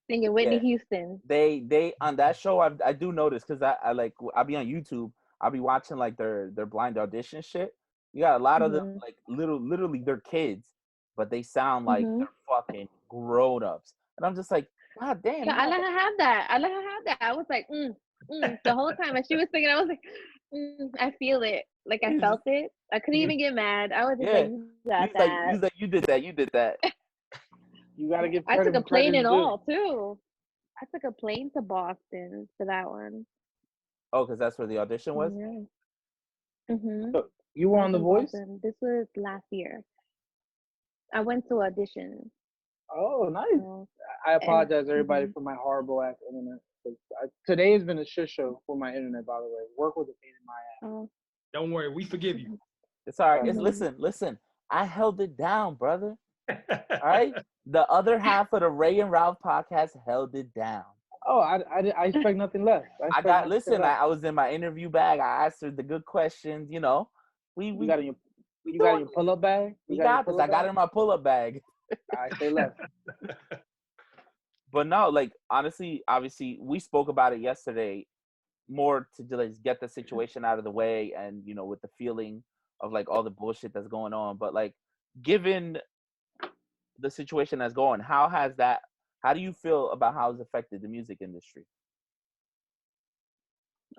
singing Whitney Yeah, Houston. they on that show I do notice because I like I'll be on YouTube. I'll be watching like their blind audition shit. You got a lot of them Hmm. like literally they're kids, but they sound like Hmm. they're fucking grown ups, and I'm just like, God damn, Yeah, you I got let her have that. I let her have that. I was like, the whole time as she was singing, I was like, I feel it. Like I you just felt it. I couldn't even get mad. I was just like, yeah. you got that. He's like you did that. You gotta give I credit took a when plane credit is and due. all too. I took a plane to Boston for that one. Oh, because that's where the audition was. Yeah. Mhm. So, you were I on was The in Voice? Boston. This was last year. I went to audition. Oh, nice. So, I and apologize, everybody, for my horrible ass internet. Today has been a shit show for my internet, by the way. Work was a pain in my oh, Don't worry, we forgive you. It's all right. It's mhm. listen. I held it down, brother. All right. The other half of the Ray and Ralph podcast held it down. Oh, I expect nothing less. I got listen. I was in my interview bag. I answered the good questions. You know, we You got in your we you got in doing your pull up bag. we got this. I got it in my pull up bag. I say less. But no, like honestly, obviously, we spoke about it yesterday. More to just get the situation out of the way, and with the feeling of like all the bullshit that's going on. But like, given the situation that's going, how do you feel about how it's affected the music industry?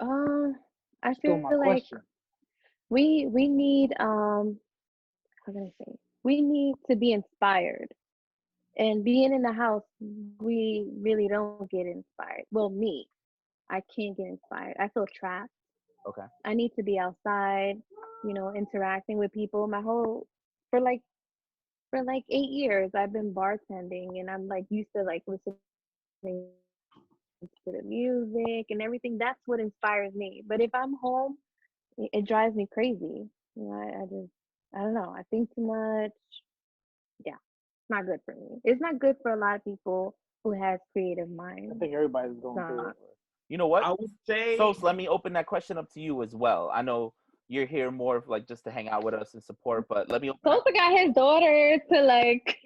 I Still feel my like question. we need how can I say? We need to be inspired. And being in the house, we really don't get inspired. Well, me, I can't get inspired. I feel trapped. Okay. I need to be outside, interacting with people. For like 8 years, I've been bartending, and I'm like used to like listening to the music and everything. That's what inspires me. But if I'm home, it drives me crazy. I don't know. I think too much. Yeah, it's not good for me. It's not good for a lot of people who has creative minds. I think everybody's going through Nah. it. You know what? I would say. So let me open that question up to you as well. I know you're here more of like just to hang out with us and support, but let me open Sosa got his daughter to like.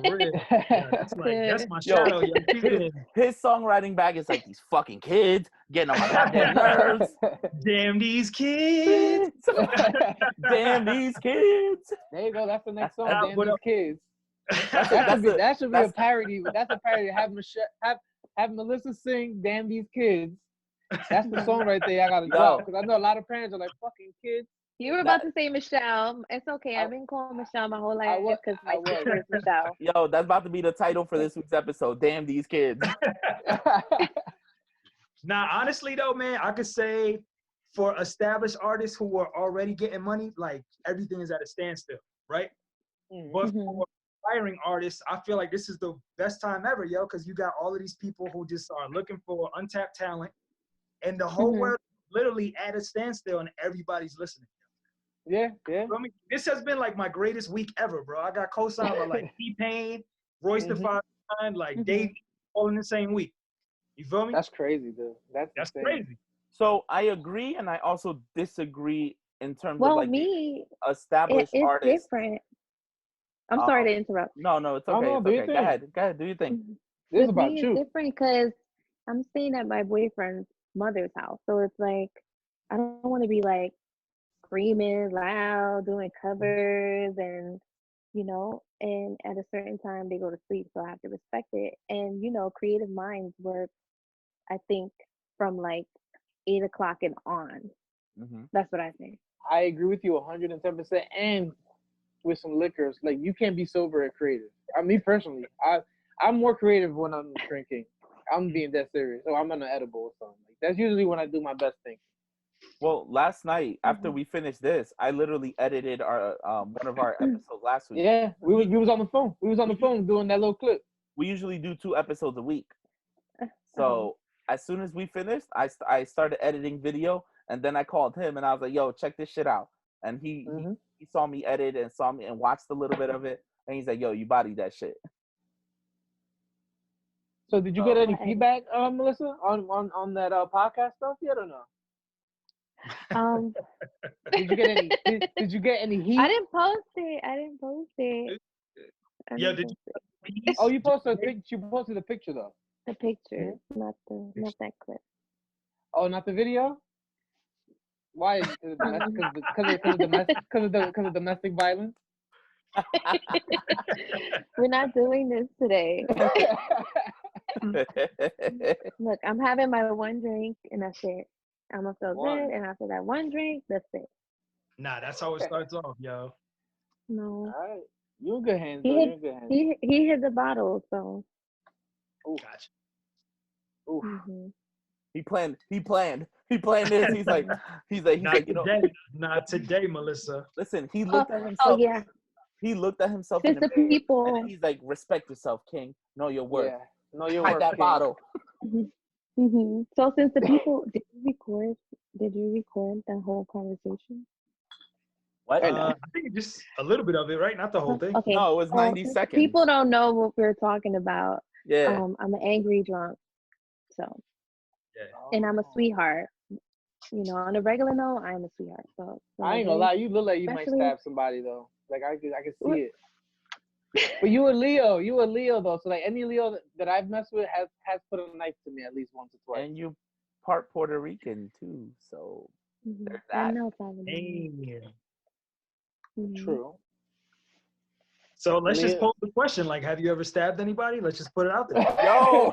For real. Yeah, that's my Yo, shadow. Yo. his songwriting bag is like these fucking kids getting on my goddamn nerves. Damn these kids. Damn these kids. There you go. That's the next song. Nah, Damn but, these kids. That's That should be a that's- parody. That's a parody. Have Melissa sing "Damn These Kids." That's the song right there. I gotta drop because I know a lot of parents are like fucking kids. You were about to say Michelle. It's okay. I've been calling Michelle my whole life because my was. sister is Michelle. Yo, that's about to be the title for this week's episode. Damn these kids. Nah, honestly though, man, I could say for established artists who are already getting money, like everything is at a standstill, right? But for aspiring artists, I feel like this is the best time ever, yo, because you got all of these people who just are looking for untapped talent, and the whole world literally at a standstill, and everybody's listening. Yeah. I mean, this has been like my greatest week ever, bro. I got co-signed by like T-Pain, Royce the 5 9, like Dave, all in the same week. You feel me? That's crazy, dude. That's insane. Crazy. So I agree and I also disagree in terms of like me, established it's artists. different. I'm sorry to interrupt. No, it's okay. No, It's do your okay. thing. Go ahead, do your thing. This is With about me, you. it's different because I'm staying at my boyfriend's mother's house. So it's like, I don't want to be like screaming loud, doing covers, and and at a certain time they go to sleep. So I have to respect it. And, creative minds work, I think, from like 8 o'clock and on. That's what I think. I agree with you 110%. And with some liquors, like you can't be sober and creative. Me personally, I'm more creative when I'm drinking. I'm being that serious. So I'm on an edible or something. Like that's usually when I do my best thing. Well, last night after we finished this, I literally edited our one of our episodes last week. Yeah, we was on the phone. We was on the phone doing that little clip. We usually do 2 episodes a week. So as soon as we finished, I started editing video, and then I called him and I was like, "Yo, check this shit out." And he saw me edit and saw me and watched a little bit of it, and he's like, "Yo, you bodied that shit." So did you get any feedback, Melissa, on that podcast stuff yet or no? Did you get any? Did you get any heat? I didn't post it. Yeah, did you? Oh, you posted a picture. You posted a picture though. The picture, not that clip. Oh, not the video. Why? Because of domestic violence. We're not doing this today. Look, I'm having my one drink and that's it. I'm gonna feel good, and after that one drink, that's it. Nah, that's how it starts off, yo. No. All right, you're in good hands. You're in good hands. He hit the bottle, so. Gotcha. He planned this. He's like, not today, Melissa. Listen, he looked at himself. Oh yeah. He looked at himself Since in the the mirror, people. and then he's like, "Respect yourself, King. Know your worth. Yeah, know your Hide worth. that King. bottle." So since the people, did you record the whole conversation? What? I think just a little bit of it, right? Not the whole thing. Okay. No, it was 90 seconds. People don't know what we're talking about. Yeah. I'm an angry drunk, so. Yeah. And I'm a sweetheart. On a regular note, I'm a sweetheart. So I ain't gonna lie, you look like you might stab somebody though. Like I can see it. But you a Leo though. So like any Leo that I've messed with has put a knife to me at least once or twice. And you part Puerto Rican too, so there's that. I know, probably. True. So let's just pose the question, like, have you ever stabbed anybody? Let's just put it out there. Yo.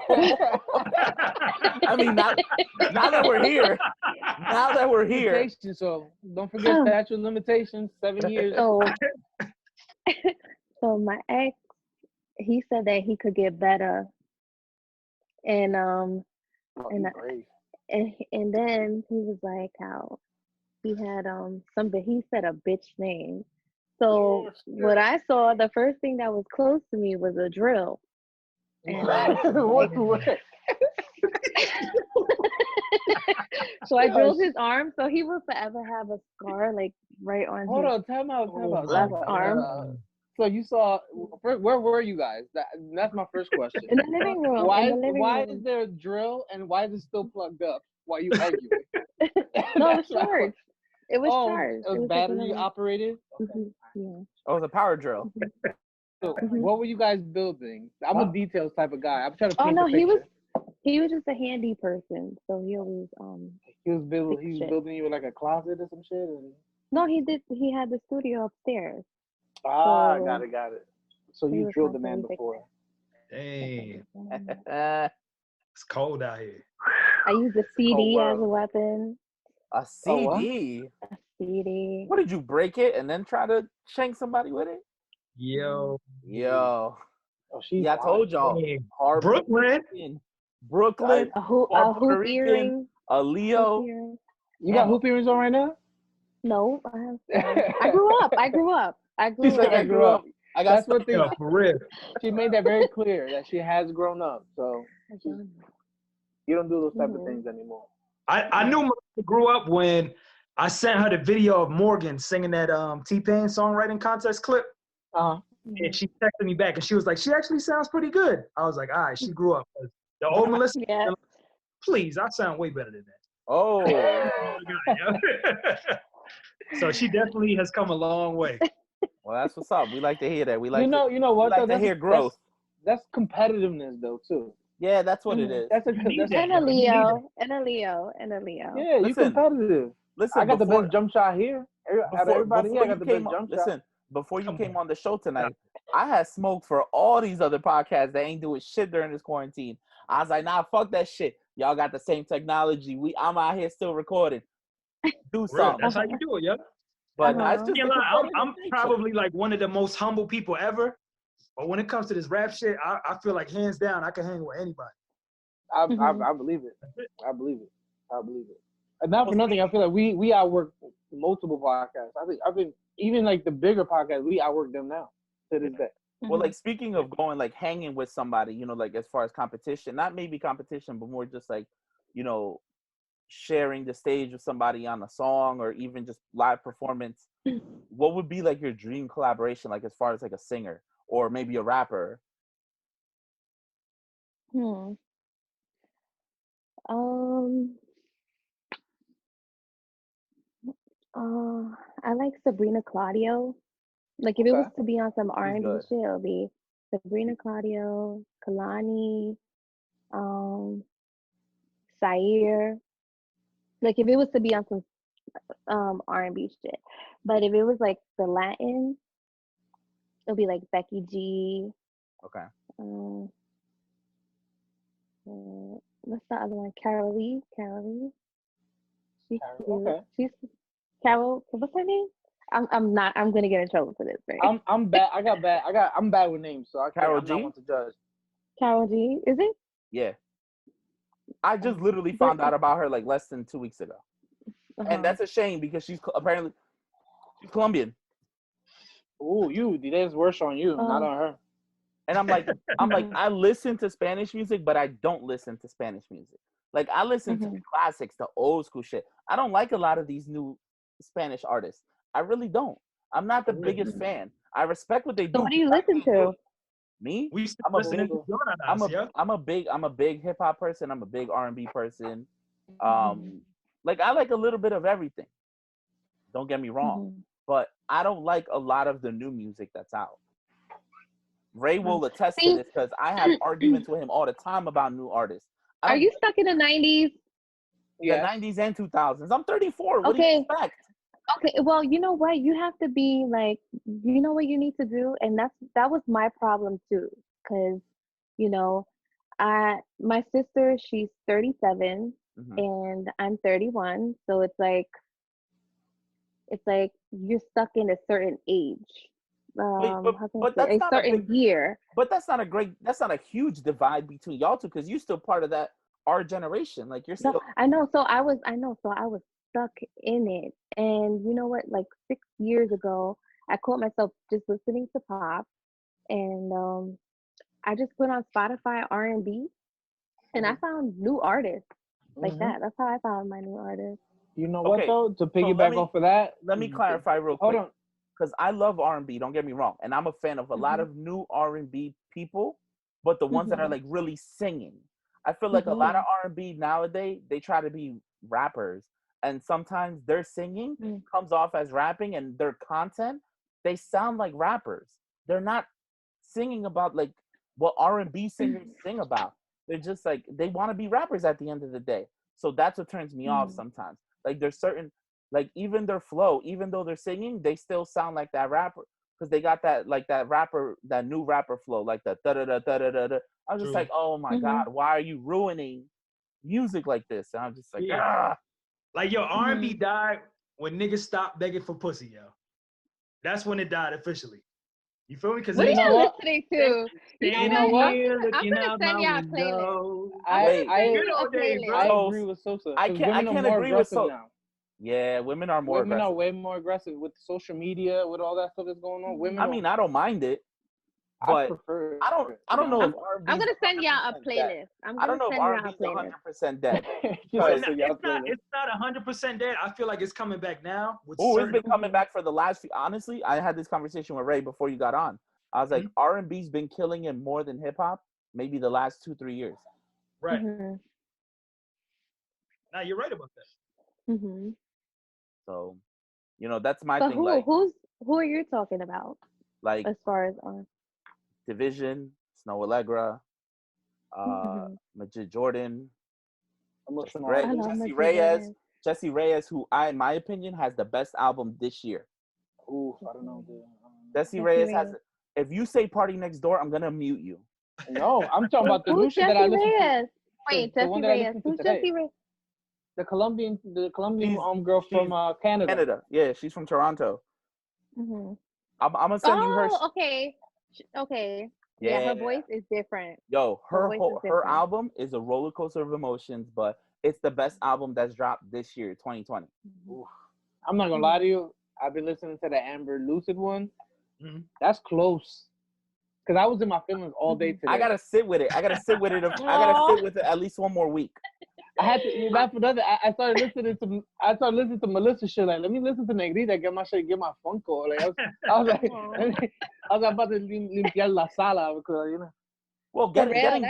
I mean, now that we're here. Now that we're here. So don't forget statute of limitations, 7 years. So my ex, he said that he could get better. And and then he was like how he had he said a bitch name. So what I saw, the first thing that was close to me was a drill. And so I drilled his arm, so he will forever have a scar like right on his time out. left arm. So you saw, where were you guys? That's my first question. In the living room. Why is there a drill and why is it still plugged up while you arguing? No, it was charged. It was charged. It was battery operated? Okay. Yeah. Oh, it was a power drill. So what were you guys building? I'm a details type of guy. I'm trying to paint no, the picture. he was just a handy person. So he always he was building you like a closet or some shit? No, he had the studio upstairs. Ah, got it. So you drilled the man before. Dang. It's cold out here. I used a CD as a weapon. A CD? A CD. What, did you break it and then try to shank somebody with it? Yo. Oh, I told y'all. Brooklyn. A hoop earring. A Leo. You got hoop earrings on right now? No, I grew up. I grew up. That's what they. For real. She made that very clear that she has grown up. So you don't do those type of things anymore. I knew Melissa grew up when I sent her the video of Morgan singing that T-Pain songwriting contest clip. And she texted me back and she was like, she actually sounds pretty good. I was like, all right, she grew up. The old Melissa, like, please, I sound way better than that. Oh. So she definitely has come a long way. Well, that's what's up. We like to hear that. We like you know what? We like to hear growth. That's competitiveness though too. Yeah, that's what it is. And a Leo. Yeah, you competitive. Listen, I got the best jump shot here. Everybody here got the best jump shot. Listen, before you came on the show tonight, I had smoked for all these other podcasts that ain't doing shit during this quarantine. I was like, nah, fuck that shit. Y'all got the same technology. I'm out here still recording. Do something. That's how you do it, yeah. But it's just I'm probably like one of the most humble people ever. But when it comes to this rap shit, I feel like hands down I can hang with anybody. I believe it. I believe it. And not for nothing, I feel like we outwork multiple podcasts. I think even like the bigger podcasts, we outwork them now to this day. Well, like speaking of going like hanging with somebody, you know, like as far as competition, not maybe competition, but more just like, you know, sharing the stage with somebody on a song or even just live performance. What would be like your dream collaboration, like as far as like a singer or maybe a rapper? I like Sabrina Claudio. Like if it was to be on some R&B shit, it'll be Sabrina Claudio, Kalani, Sair. Like if it was to be on some R&B shit. But if it was like the Latin, it'll be like Becky G. Okay. What's the other one? Carol Lee. She's cute. Okay. She's Carol. What's her name? I'm gonna get in trouble for this, right? I'm bad. I'm bad with names, so I'm not one to judge. Carol G. Is it? Yeah. I just literally found out about her like less than 2 weeks ago, and that's a shame because she's apparently Colombian. Ooh, there's worse on you, not on her. And I'm like, I listen to Spanish music, but I don't listen to Spanish music. Like I listen to the classics, the old school shit. I don't like a lot of these new Spanish artists. I really don't. I'm not the biggest fan. I respect what they do. So what do you listen to? Me? I'm a big hip hop person. I'm a big R&B person. Like I like a little bit of everything. Don't get me wrong, but I don't like a lot of the new music that's out. Ray will attest to this because I have arguments with him all the time about new artists. Are you stuck in the 90s? The 90s and 2000s. I'm 34. What do you expect? Okay, well, you know what? You have to be like, you know what you need to do, and that was my problem too, because you know, my sister, she's 37 Mhm. and I'm 31, so it's like you're stuck in a certain age. Wait, How can but I say that's a not a certain big. year? But that's not a huge divide between y'all two because you're still part of that our generation. Like you're No, still. I know, so I was stuck in it. And you know what? Like 6 years ago, I caught myself just listening to pop, and I just put on Spotify R&B, and I found new artists like Mm-hmm. that. That's how I found my new artists. You know what Okay, though? To so piggyback off of that, let me clarify real hold quick on. because I love R&B. Don't get me wrong, and I'm a fan of a lot Mhm. of new R&B people, but the ones that are Mhm. like really singing. I feel like a lot of Mhm. R&B nowadays they try to be rappers, and sometimes their singing Mm. comes off as rapping, and their content they sound like rappers. They're not singing about like what R&B singers sing about. They're just like they want to be rappers at the end of the day. So that's what turns me off Mhm. sometimes. Like there's certain like even their flow, even though they're singing, they still sound like that rapper because they got that like that rapper, that new rapper flow, like the da da da da da da da. I was just True. like, oh my god, Mhm. why are you ruining music like this? And I'm just like, Yeah. ah. Like yo, R&B Mhm. died when niggas stopped begging for pussy, yo. That's when it died officially. You feel me? Because What You are they know y'all what? listening to? You know You know standing what? what? here I'm looking gonna out send my y'all a playlist. window. I'm gonna Wait, send Good you a old days, bro. I playlist. so agree with Sosa I because can't I women are can't more agree with aggressive so now. yeah, women are more Women are aggressive. way more aggressive with social media, with all that stuff that's going on. Mhm. Women I are. mean, I don't mind it, I but prefer it, I to be don't know honest. if R&B I'm is gonna send y'all a 100% dead. playlist. I'm I don't gonna know if send y'all R&B a is playlist. 100% dead She But said, because "So y'all playlist." it's not 100% dead. I feel like it's coming back now with oh, it's certain. been coming Mhm. back for the last few. Honestly, I had this conversation with Ray before you got on. I was like, Mhm. R&B's been killing it more than hip hop, maybe the last 2-3 years. Right. Mhm. Now you're right about that. Mhm. So, that's my But thing. who are you talking about Like as far as Division, Snow Allegra, Mhm. Majid Jordan, I'm listening to all I this. love Jesse Michael Reyes. Jordan. Jesse Reyes, who in my opinion, has the best album this year. Ooh, I don't know. Jesse Jesse Reyes has. Reyes. If you say Party Next Door, I'm gonna mute you. No, I'm talking about the new Who's shit that I Jesse listened to. Reyes? Wait, The one Jesse that I Reyes. listened to Who's today. Jesse Reyes? The Colombian She's girl she's from Canada. Canada. Yeah, she's from Toronto. Mhm. I'm gonna send you her. Oh, okay. Okay. Yeah, Yeah, her voice is different. yo, Her voice is her different. album is a roller coaster of emotions, but it's the best album that's dropped this year, 2020. Mhm. Ooh. I'm not gonna lie Mhm. to you. I've been listening to the Amber Lucid one. Mhm. That's close. Cause I was in my feelings all day Mhm. I today. gotta sit with it. I gotta sit with it. I gotta Oh. sit with it at least one more week. I had to. Not for nothing. I started listening to. I started listening to Melissa shit. Like, let me listen to Negrita. Get my shit. Get my funk on. Like, I was like, Aw. I was about to limpiar la sala because. Well, For real,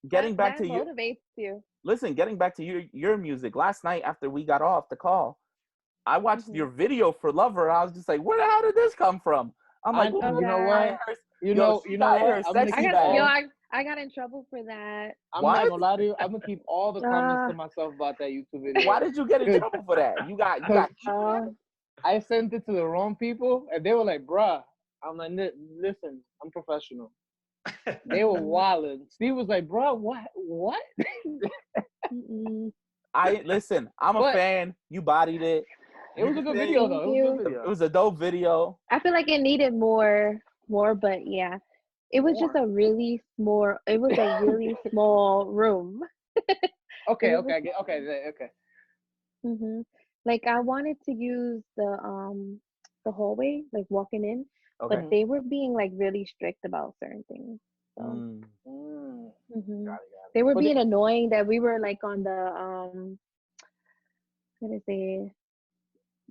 getting back that to you. motivates you. Listen, getting back to your music. Last night after we got off the call, I watched Mhm. your video for Lover. I was just like, where the hell did this come from? I'm like, Oh ooh, You know God. what? she You know got in what? her I'm gonna I sexy keep got bag. I got in trouble for that. I'm not What? gonna lie to you. I'm gonna keep all the comments Uh, to myself about that YouTube video. Why did you get in Cause, trouble for that? You got cause heat for that? I sent it to the wrong people and they were like, bruh. I'm like, listen, I'm professional. They were mm-mm, wilding. Steve was like, bruh, what? mm-mm. I listen. I'm a But fan. You bodied it. it You was a good sing. video Thank though. It was a good you. It video. was a dope video. I feel like it needed more, but yeah, it was just More. a really small. It was a really small room. It Okay, was okay, I get okay. hmm like I wanted to use the hallway, like walking in, but Okay. Mhm. they were being like really strict about certain things. So Mm. Mm, hmm got it. they were But being annoying that we were like on the what is it?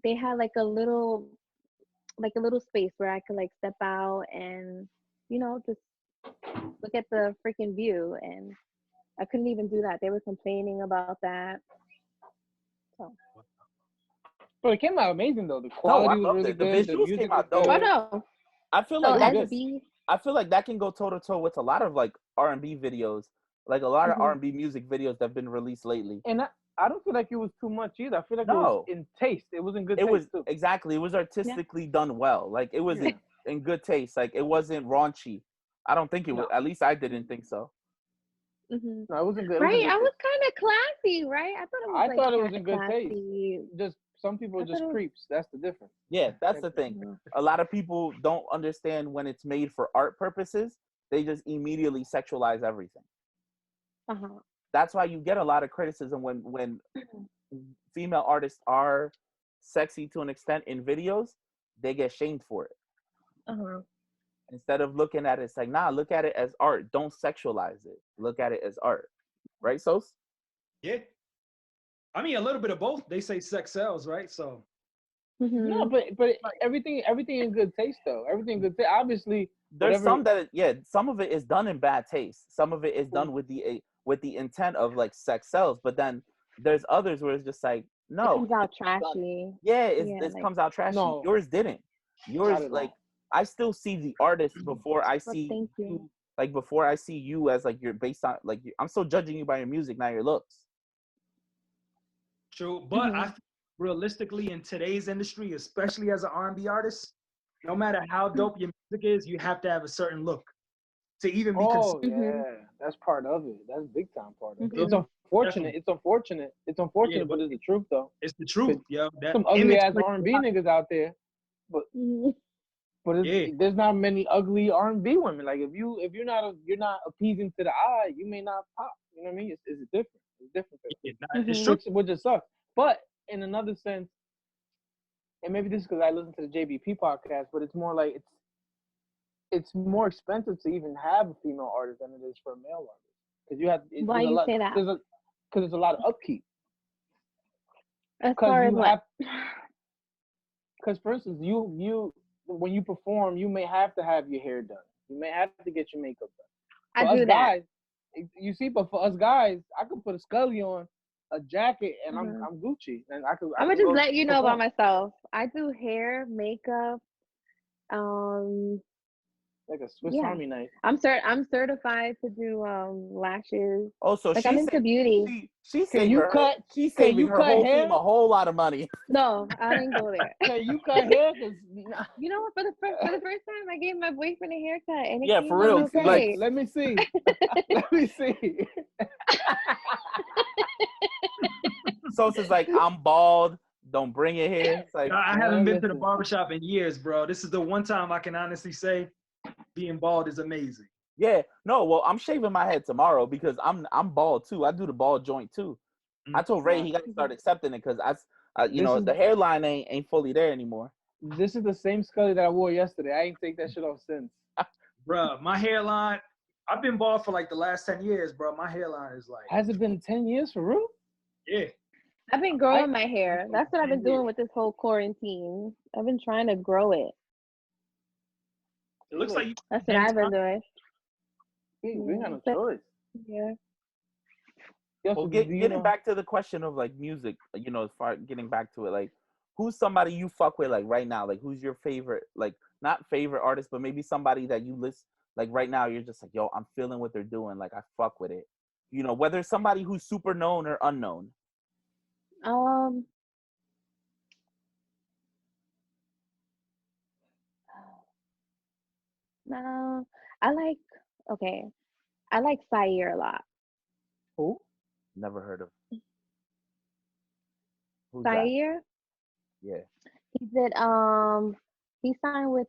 They had like a little space where I could like step out and just look at the freaking view, and I couldn't even do that. They were complaining about that. So but it came out amazing though. The No, I quality was loved really it. The good. The visuals came music was out dope. oh good. no, I feel It like oh was that. good. SB. I feel like that can go toe to toe with a lot of like R&B videos, like a lot of hmm R&B music videos that have been released lately. And I don't feel like it was too much either. I feel like it No. was in taste. It was in good It taste was too. exactly. It was artistically done well. Like it was Yeah. in good taste. Like it wasn't raunchy. I don't think it was. No. At least I didn't think so. Mm-hmm. No, it wasn't good. It was in Right, good I was taste. kind of classy, right? I thought it was I like thought it was kind in of good taste. classy. Just some people I are just thought it was- creeps. That's the difference. Yeah, that's the thing. Mhm. A lot of people don't understand when it's made for art purposes. They just immediately sexualize everything. Uh-huh. That's why you get a lot of criticism when female artists are sexy to an extent in videos. They get shamed for it. Uh-huh. Instead of looking at it, it's like, nah, look at it as art. Don't sexualize it. Look at it as art. Right, Sos? Yeah. I mean, a little bit of both. They say sex sells, right? So No, Mhm. but everything in good taste though. Everything in good taste. Obviously, There's whatever. some that, yeah, some of it is done in bad taste. Some of it is done with the intent of like sex sells. But then there's others where it's just like, It no, comes out it's done. trashy. Yeah, Yeah, it like comes out trashy. No. Yours didn't. Yours, Not at like, all. I still see the artist before I well, see thank you. like before I see you as like you're based on like I'm still judging you by your music, not your looks. true. But Mhm. I think realistically in today's industry, especially as an R&B artist, no matter how dope your music is, you have to have a certain look to even be considered. Oh Mhm. yeah, that's part of it. That's big time part of it. It's Mhm. unfortunate. Definitely. It's unfortunate. It's Yeah, unfortunate, but but it's the truth though. it's the truth, yo. That Some ugly image ass plays R and a B lot. niggas out there, but Mhm. Yeah, there's not many ugly R and B women. Like if you're not appeasing to the eye, you may not pop. You know what I mean? It's different. It's different. it's Mhm. true. Which just sucks. But in another sense, and maybe this is because I listen to the JBP podcast, but it's more like it's more expensive to even have a female artist than it is for a male artist because you have Why there's a you lot say that? because there's a lot of upkeep As because far as you what? have because for instance you when you perform you may have to have your hair done, you may have to get your makeup done. I For us do that. guys, you see, but for us guys, I could put a scully on, a jacket, and Mhm. I'm Gucci, and I I'm gonna can just go let you know about perform myself. I do hair, makeup. like a Swiss Yeah, Army knife. I'm certified to do lashes. Oh, so Like I'm into beauty. she's Can saving you her cut? she's Can saving you her cut whole hair? team a whole lot of money. No, I didn't go there. Can you cut hair? Cause You know what? For the first time, I gave my boyfriend a haircut, and it Yeah, came for out real. okay. let me see. Let me see. Sosa's like, I'm bald. Don't bring it here. It's like, I haven't been to the listen. barbershop in years, bro. This is the one time I can honestly say being bald is amazing. yeah, no. Well, I'm shaving my head tomorrow because I'm bald too. I do the bald joint too. I told Ray he got to start accepting it because you This know, is the hairline ain't fully there anymore. this is the same Scully that I wore yesterday. I ain't take that shit off since. Bro, my hairline, I've been bald for like the last 10 years, bro. My hairline is like, Has it been 10 years for real? yeah. I've been growing my hair. That's what I've been doing with this whole quarantine. I've been trying to grow it. It looks like you That's what I've been doing. We ain't got no But- choice. Yeah. Yes, Well, do you getting know? back to the question of like music, you know, as far getting back to it, like who's somebody you fuck with like right now? Like who's your favorite, like not favorite artist, but maybe somebody that you listen like right now, you're just like, yo, I'm feeling what they're doing, like I fuck with it. You know, whether it's somebody who's super known or unknown. No, I like Sayer a lot. Who? Never heard of. Who's that? Sayer, Yeah. he did he signed with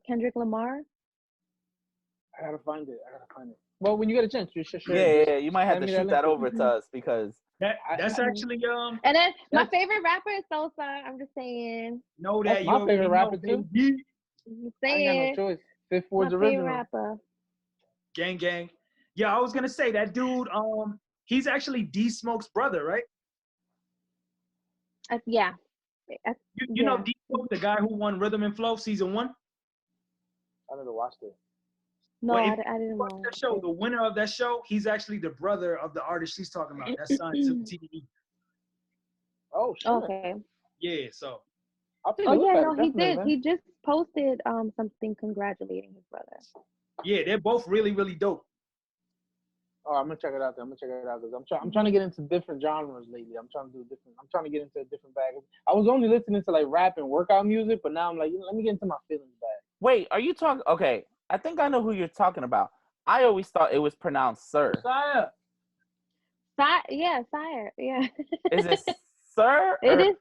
Kendrick Lamar. I gotta find it. Well, when you get a chance, you should share Yeah, it. you might have to shoot that over to us because that's actually And then my favorite rapper is Sosa. I'm just saying. know That's that my you favorite rapper too. baby. I'm just I ain't got no saying. choice. Fifth My Ward's favorite original. rapper. Gang. Yeah, I was gonna say that dude, he's actually D Smoke's brother, right? Yeah. You know D Smoke, the guy who won Rhythm and Flow season 1? I never watched it. No, Well, I if didn't you watch know. that show, the winner of that show, he's actually the brother of the artist she's talking about. That's signed to TDE. Oh shit. Okay. Yeah, so I'll take a Oh look yeah, at no, it, he definitely, did. man. He just posted something congratulating his brother. yeah, they're both really, really dope. Oh, I'm gonna check it out. I'm gonna check it out because I'm trying to get into different genres lately. I'm trying to get into a different bag. I was only listening to like rap and workout music, but now I'm like, let me get into my feelings bag. Wait, are you talking? Okay, I think I know who you're talking about. I always thought it was pronounced sir. Sire. Yeah, Sire. Yeah. Is it sir? It is.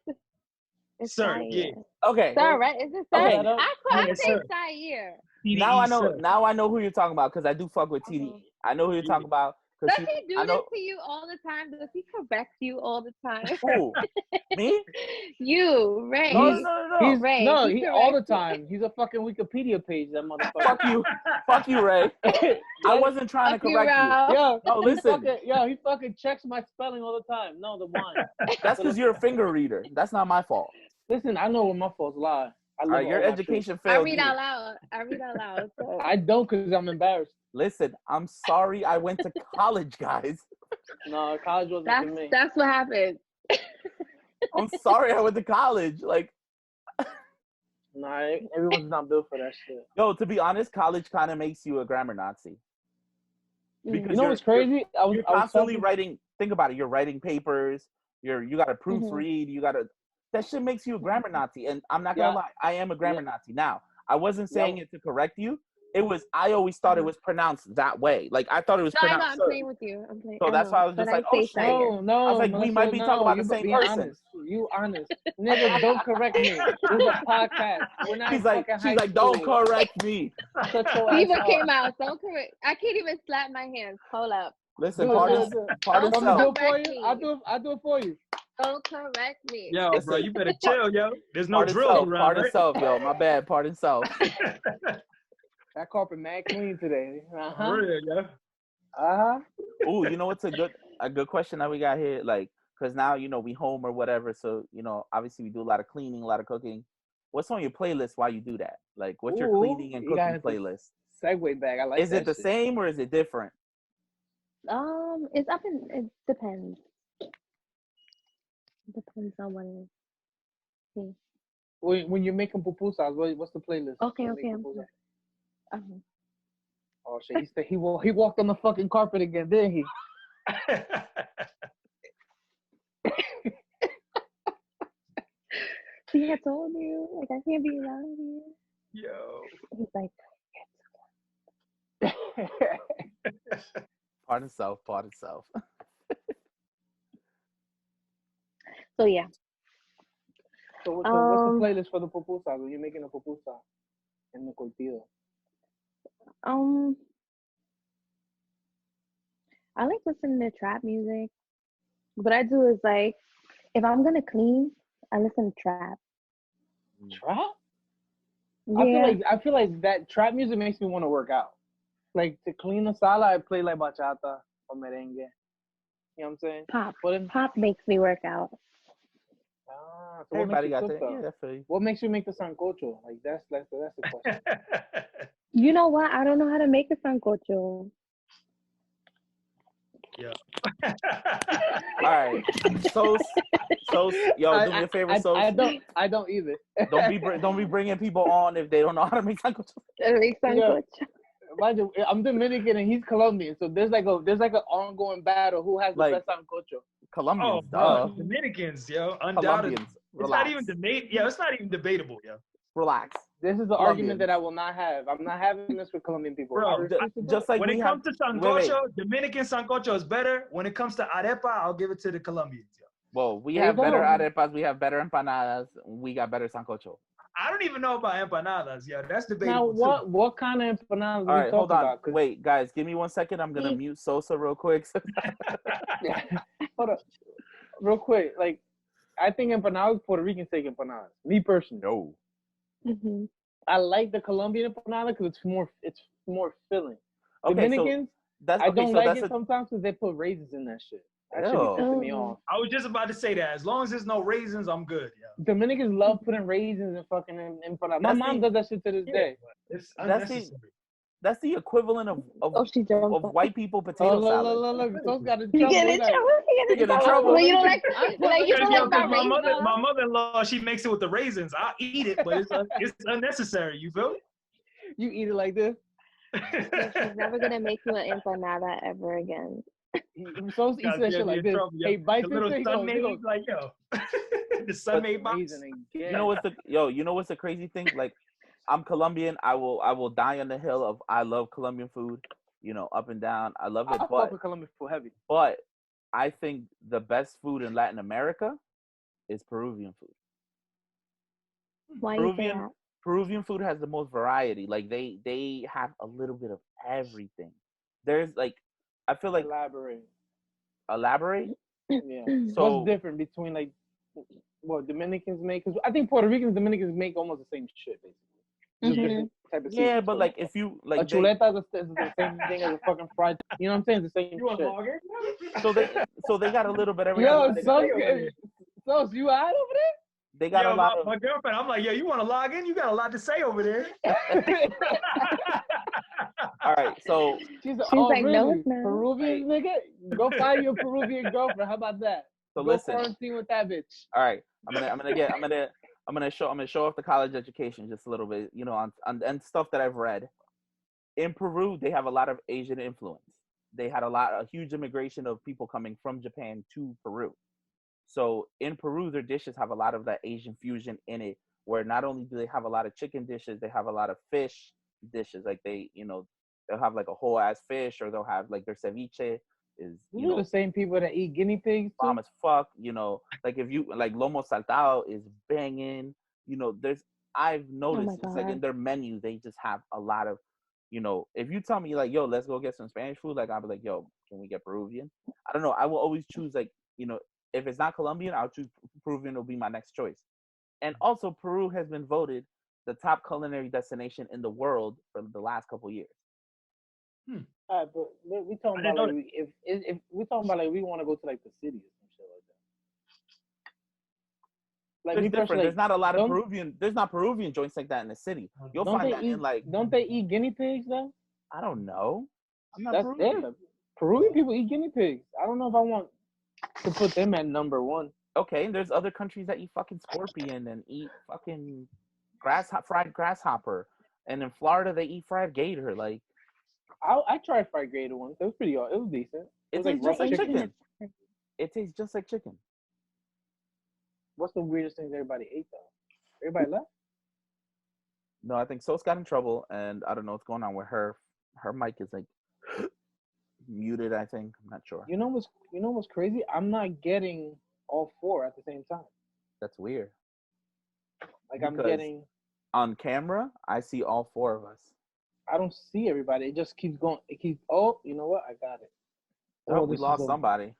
It's Sir, Sire. yeah. Okay. Sir, right? Is it Sir? Okay. I Yeah, say sir. Sire. Now I know. Sir. Now I know who you're talking about because I do fuck with TDE. I know who you're talking about. Does he do I this know. to you all the time? Does he correct you all the time? Who? Me? You, Ray. No. Ray. He all the time. He's a fucking Wikipedia page, that motherfucker. Fuck you. Fuck you, Ray. I wasn't trying to correct you. Yo, no, listen. He fucking checks my spelling all the time. No, the one. That's because you're a finger reader. That's not my fault. Listen, I know where my faults lie. All right, your education failed. I read out loud. So. I don't because I'm embarrassed. Listen, I'm sorry I went to college, guys. No, college wasn't for me. That's what happened. I'm sorry I went to college. Like, nah, everyone's not built for that shit. Yo, to be honest, college kind of makes you a grammar Nazi. Because you know what's crazy? You're constantly writing. Think about it. You're writing papers. You got to proofread. You got to. That shit makes you a grammar Nazi. And I'm not gonna lie, I am a grammar Nazi. Now, I wasn't saying it to correct you. It was. I always thought it was pronounced that way. Like I thought it was pronounced. I'm playing with you. So that's why I was just like, oh shit. No. I was like, we might be talking about the same person. Honest. You honest, nigga. Don't correct me. This is a podcast. We're not. She's like, don't correct me. Fever came out. Don't correct. I can't even slap my hands. Hold up. Listen, pardon self. I'll do it for you. Don't correct me. Yo, bro, you better chill, yo. There's no drill around. Pardon self, yo. My bad. Pardon self. That carpet mad clean today. For real, yo. Ooh, you know what's a good question that we got here? Like, because now, we home or whatever. So, obviously we do a lot of cleaning, a lot of cooking. What's on your playlist while you do that? Like, what's your cleaning and cooking playlist? Segue back. I like Is it the same or is it different? It's up and it depends. It depends on what it is. When you're making pupusas, what's the playlist? Okay. Oh shit! He walked on the fucking carpet again, didn't he? See, I told you, like I can't be around you. Yo. He's like, Pardon self. So yeah. So what's the playlist for the pupusa when you're making a pupusa and the curtido? I like listening to trap music. What I do is like, if I'm gonna clean, I listen to trap. Trap? Yeah. I feel like that trap music makes me want to work out. Like to clean the sala, I play like bachata or merengue. You know what I'm saying? Pop makes me work out. So everybody got that. Yeah, that's for you. What makes you make the sancocho? Like that's the question. You know what? I don't know how to make a sancocho. Yeah. All right. So, yo, do me a favor. I don't either. Don't be bringing people on if they don't know how to make sancocho. Imagine, I'm Dominican and he's Colombian, so there's like an ongoing battle who has the best sancocho. Colombians, Dominicans, yo, undoubtedly. It's not even it's not even debatable, yo. Relax. This is the argument that I will not have. I'm not having this with Colombian people. Bro, just like when it comes to sancocho, Dominican sancocho is better. When it comes to arepa, I'll give it to the Colombians, yo. Well, we have better arepas, we have better empanadas, we got better sancocho. I don't even know about empanadas, yo. That's debatable. Now, what kind of empanadas are we talking about? Wait, guys, give me 1 second. I'm gonna mute Sosa real quick. Hold up, real quick. Like, I think empanadas, Puerto Ricans take empanadas. Me personally, no. Mm-hmm. I like the Colombian empanada because it's more filling. Okay, Dominicans, I don't like it sometimes because they put raisins in that shit. That should be pissing me off. I was just about to say that. As long as there's no raisins, I'm good. Yeah. Dominicans love putting raisins in fucking empanada. My mom does that shit to this day. It's unnecessary. That's the equivalent of white people potato salad. Look, those got in trouble. You get in trouble. Well, you don't like my mother-in-law, she makes it with the raisins. I'll eat it, but it's unnecessary. You feel me? You eat it like this? She's never gonna make you an empanada ever again. So he said Gotta shit get me like in this. trouble, yo. Hey, bite The this little thing. He sun goes, made, like, yo. The sun made box. amazing again. You know what's the crazy thing? Like, I'm Colombian. I will die on the hill of I love Colombian food. You know, up and down. I love it. I fuck with Colombian food heavy. But I think the best food in Latin America is Peruvian food. Why you say that? Peruvian food has the most variety. Like they have a little bit of everything. There's like, I feel like elaborate. Yeah. So what's different between like what Dominicans make? Because I think Puerto Ricans and Dominicans make almost the same shit basically. Just different type of yeah, seafood. but like if you like a chuleta is the same thing as a fucking fried. You know what I'm saying? It's the same shit. so they got a little bit of everything. Yo, so you out over there? They got a lot of my girlfriend. I'm like, yo, you want to log in? You got a lot to say over there. All right, so she's like, really? no, it's not. Peruvian nigga? Go find your Peruvian girlfriend. How about that? So go listen. quarantine with that bitch. All right, I'm gonna show off the college education just a little bit, you know, on and stuff that I've read. In Peru, they have a lot of Asian influence. They had a huge immigration of people coming from Japan to Peru. So in Peru, their dishes have a lot of that Asian fusion in it, where not only do they have a lot of chicken dishes, they have a lot of fish dishes. Like they'll have like a whole ass fish, or they'll have like their ceviche is, you know, the same people that eat guinea pigs too? Bomb as fuck, you know, like if you like lomo saltado is banging, you know, I've noticed it's like in their menu, they just have a lot of, you know, if you tell me like, yo, let's go get some Spanish food, like I'll be like, yo, can we get Peruvian? I don't know. I will always choose like, you know, if it's not Colombian, I'll choose Peruvian. Will be my next choice. And also, Peru has been voted the top culinary destination in the world for the last couple years. All right, but we talking about like if we talking about like we want to go to like the city or some shit like that. Like It's different. Like, there's not a lot of Peruvian. There's not Peruvian joints like that in the city. You'll find that in like. Don't they eat guinea pigs though? I don't know. I'm not That's Peruvian. it. Peruvian people eat guinea pigs. I don't know if I want to put them at number one. Okay, there's other countries that eat fucking scorpion and eat fucking fried grasshopper, and in Florida they eat fried gator. Like, I tried fried gator once. It was pretty. It was decent. It tastes just like chicken. It tastes just like chicken. What's the weirdest things everybody ate though? Everybody left? No, I think Sos got in trouble, and I don't know what's going on with her. Her mic is like muted. I think I'm not sure. You know what's crazy? I'm not getting all four at the same time. That's weird. Like because I'm getting on camera. I see all four of us. I don't see everybody. It just keeps going. It keeps. Oh, you know what? I got it. Oh, we lost somebody.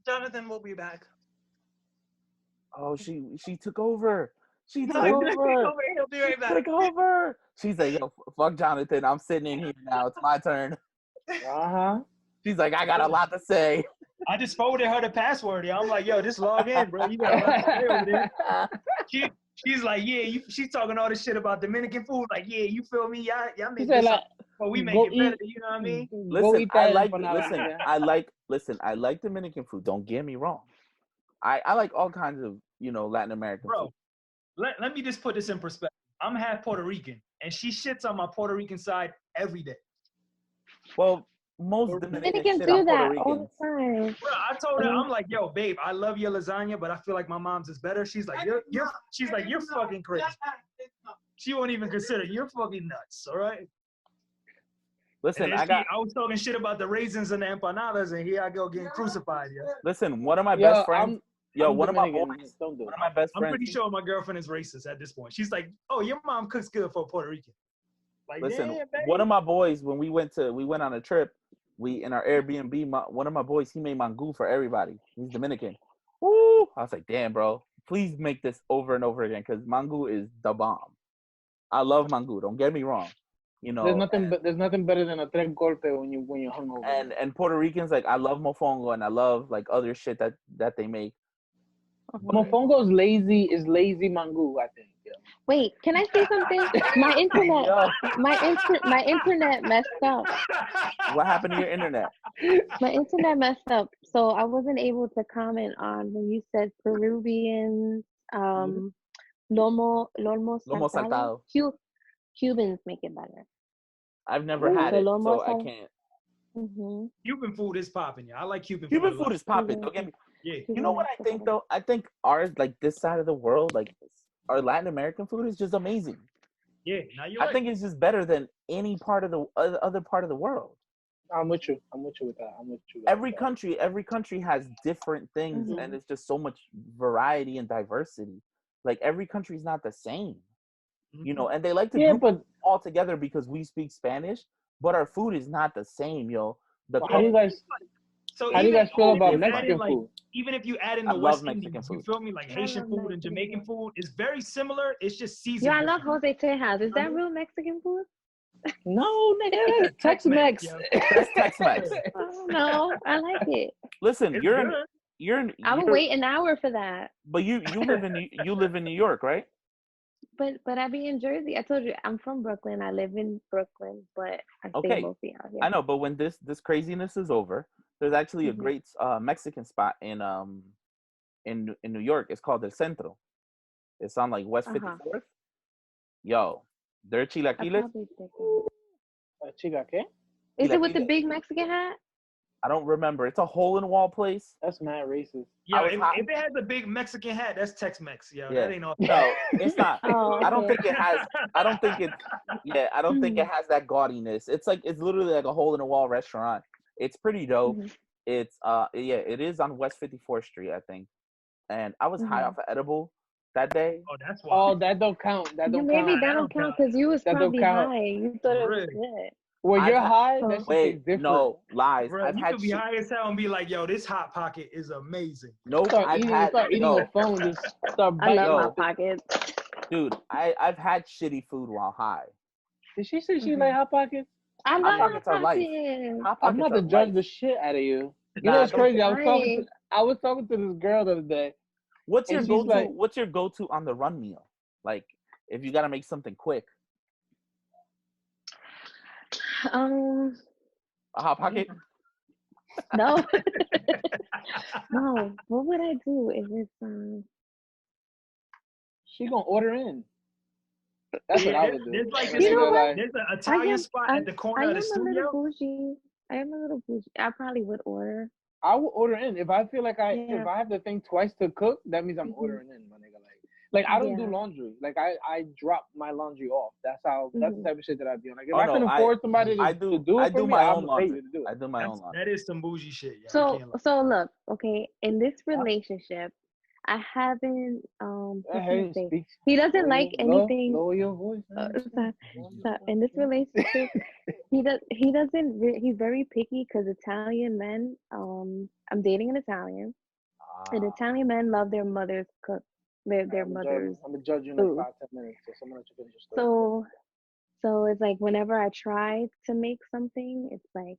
Jonathan will be back. Oh, she took over. She took over. He'll be right back. Took over. She's like, yo, fuck Jonathan. I'm sitting in here now. It's my turn. She's like, I got a lot to say. I just forwarded her the password. Yeah, I'm like, yo, just log in, bro. You got a lot to say over there. She's like, yeah, she's talking all this shit about Dominican food. Like, yeah, you feel me? Y'all make this like, but we make it better. You know what I mean? Listen, I like Dominican food. Don't get me wrong. I like all kinds of, you know, Latin American food. Let me just put this in perspective. I'm half Puerto Rican, and she shits on my Puerto Rican side every day. Well, most Dominicans do that all the time. Bro, I told her, I'm like, yo, babe, I love your lasagna, but I feel like my mom's is better. She's like, you're fucking crazy. She won't even consider it. You're fucking nuts, all right? Listen, I was talking shit about the raisins and the empanadas, and here I go getting crucified. Yeah. Listen, one of my best friends. One of my boys. One of my best friends. I'm pretty sure my girlfriend is racist at this point. She's like, "Oh, your mom cooks good for a Puerto Rican." Like, listen, yeah, one of my boys, when we went on a trip, we in our Airbnb. One of my boys, he made mango for everybody. He's Dominican. Woo! I was like, damn, bro, please make this over and over again because mango is the bomb. I love mango. Don't get me wrong. You know, there's nothing better than a tres golpe when you're hungover. And Puerto Ricans, like, I love mofongo and I love like other shit that they make. Mofongo is lazy mango, I think. Yeah. Wait, can I say something? My internet messed up. What happened to your internet? My internet messed up, so I wasn't able to comment on when you said Peruvian lomo saltado. Cubans make it better. I've never Ooh, had so it, lo so more I so. can't. Cuban food is popping, yeah. I like Cuban food Cuban a lot. food is popping. Cuban Don't get food. me. Yeah. You know what I think though? I think ours, like this side of the world, like our Latin American food is just amazing. Yeah. Now you're I right. think it's just better than any part of the other part of the world. I'm with you. I'm with you with that. I'm with you. Every country has different things, Mhm. and it's just so much variety and diversity. Like every country is not the same, you know. And they like to Yeah, group but all together because we speak Spanish, but our food is not the same, yo. The how do you guys So how do you even guys feel if about you add in Mexican like food? even if you add in I the love West Mexican Indies, you food. feel me? Like I Haitian love food and Mexican Jamaican food. food is very similar. It's just Yo, seasoned I love different. Jose Tejas. Is that Mhm. real Mexican food? No, nigga, That's that's Tex-Mex. yo. That's Tex-Mex. Oh no, I like it. Listen, It's good. I would wait an hour for that. but you live in New York, right? But I be in Jersey. I told you I'm from Brooklyn. I live in Brooklyn, but I stay Okay, mostly out I here. know, but when this craziness is over, there's actually a Mhm. great Mexican spot in New York. It's called El Centro. It's on like West Uh huh. 54th. Yo, their I chilaquiles. probably think of it. Chica, ¿qué? Is it with the Chilaquiles. big Mexican hat? I don't remember. It's a hole in the wall place. That's mad racist. Yo, I was hot. if it has a big Mexican hat, that's Tex-Mex. Yo, Yeah. that ain't all. No, it's not. Oh, I don't okay. think it has. I don't think it. Yeah, I don't think it Mhm. has that gaudiness. It's like it's literally like a hole in the wall restaurant. It's pretty dope. Mhm. It's yeah, it is on West 54th Street, I think. And I was high Mhm. off of edible that day. Oh, that's why. Oh, that don't count. That You don't maybe count. that That don't don't count count. because you was That don't probably count. high. You thought it was Really? good. When I've you're had- high, So that shit Wait, tastes different. no lies. Bro, I've you had could be shit. high as hell and be like, "Yo, this hot pocket is amazing." Nope, I've had Start eating yo, your phone, just start I biting. love yo, Hot Pockets. dude. I've had shitty food while high. Did she say she Mhm. like Hot Pockets? I Hot love Damn. Hot pockets are life. Pockets. Hot I'm pockets about are to judge life. the shit out of you. You know Nah, what's crazy? I Right. was talking to this girl the other day, What's your and she's go-to? like, What's your go-to on the run meal? Like, if you gotta make something quick, Um, a hot pocket. no, no. What would I do if it's she gonna order in. That's what Yeah, I would do. there's like I this. You know nigga what? like, There's an I Italian am spot I at the I corner of the am a little studio. bougie. I am a little bougie. I probably would order. I would order in if I feel like Yeah. if I have to think twice to cook. That means I'm Mhm. ordering in, my nigga. Like I don't do Yeah. laundry. Like I drop my laundry off. That's the Mhm. type of shit that I be on. Like if Oh I no, can afford somebody to do I it for do me, my I'm own gonna pay you laundry. to do it. I do my own laundry. That is some bougie shit. Yeah, I So can't lie. so look, okay, in this relationship, I haven't what can I Hey, say? speak. He doesn't like anything. Lower your voice. In this relationship, he's very picky because Italian men. I'm dating an Italian, and Italian men love their mother's cook, their mother's I'm gonna judge you in like food. 5-10 minutes. So someone let you finish your story. So it's like whenever I try to make something, it's like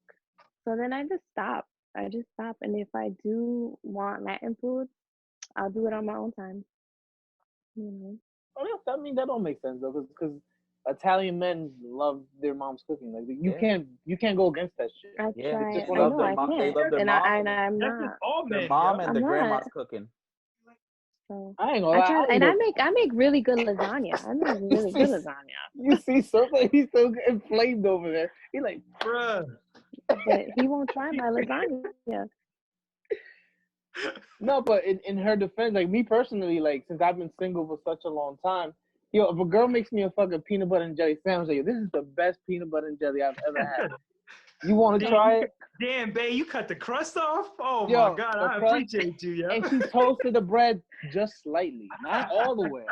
so then I just stop. And if I do want Latin food, I'll do it on my own time. You know. Oh, yeah, I mean that don't make sense though, because Italian men love their mom's cooking. Like you can't go against that shit. I Yeah, try. just they one I of love know their those I things. mom. They can't, love their and mom. I'm That's just not. all Their men, mom yo. and I'm their not. grandma's cooking. So I ain't gonna I lie. try, I and eat it. I make really good lasagna. I make You really see, good lasagna. you see something? He's so inflamed over there. He like, Bruh. But he won't try my lasagna. no, but in her defense, like me personally, like since I've been single for such a long time, yo, if a girl makes me a fucking peanut butter and jelly sandwich, like, this is the best peanut butter and jelly I've ever had. You want to try it? Damn, babe, you cut the crust off? Oh my Yo, God, the I crust, appreciate you, yo. and she toasted the bread just slightly, not all the way.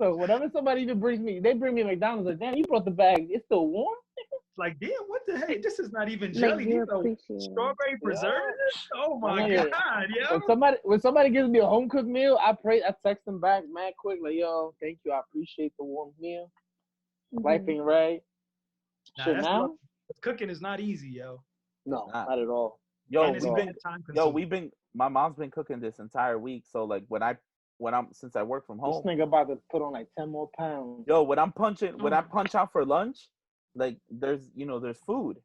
So whenever somebody even brings me, they bring me McDonald's, like, damn, you brought the bag. It's still warm? Like, damn, what the heck? This is not even Like jelly. you These are appreciate it. strawberry preservatives? Oh My my nigga, God, yo. when somebody gives me a home cooked meal, I text them back mad quick, like, yo, thank you, I appreciate the warm meal. Life Mhm. ain't right. Nah, Shit that's now? rough. Cooking is not easy, yo. No, Nah. not at all. Yo, And it's we've mad been time consuming. my mom's been cooking this entire week. So like when I'm since I work from This home, nigga about to put on like 10 more pounds. yo, when I punch out for lunch, like there's food.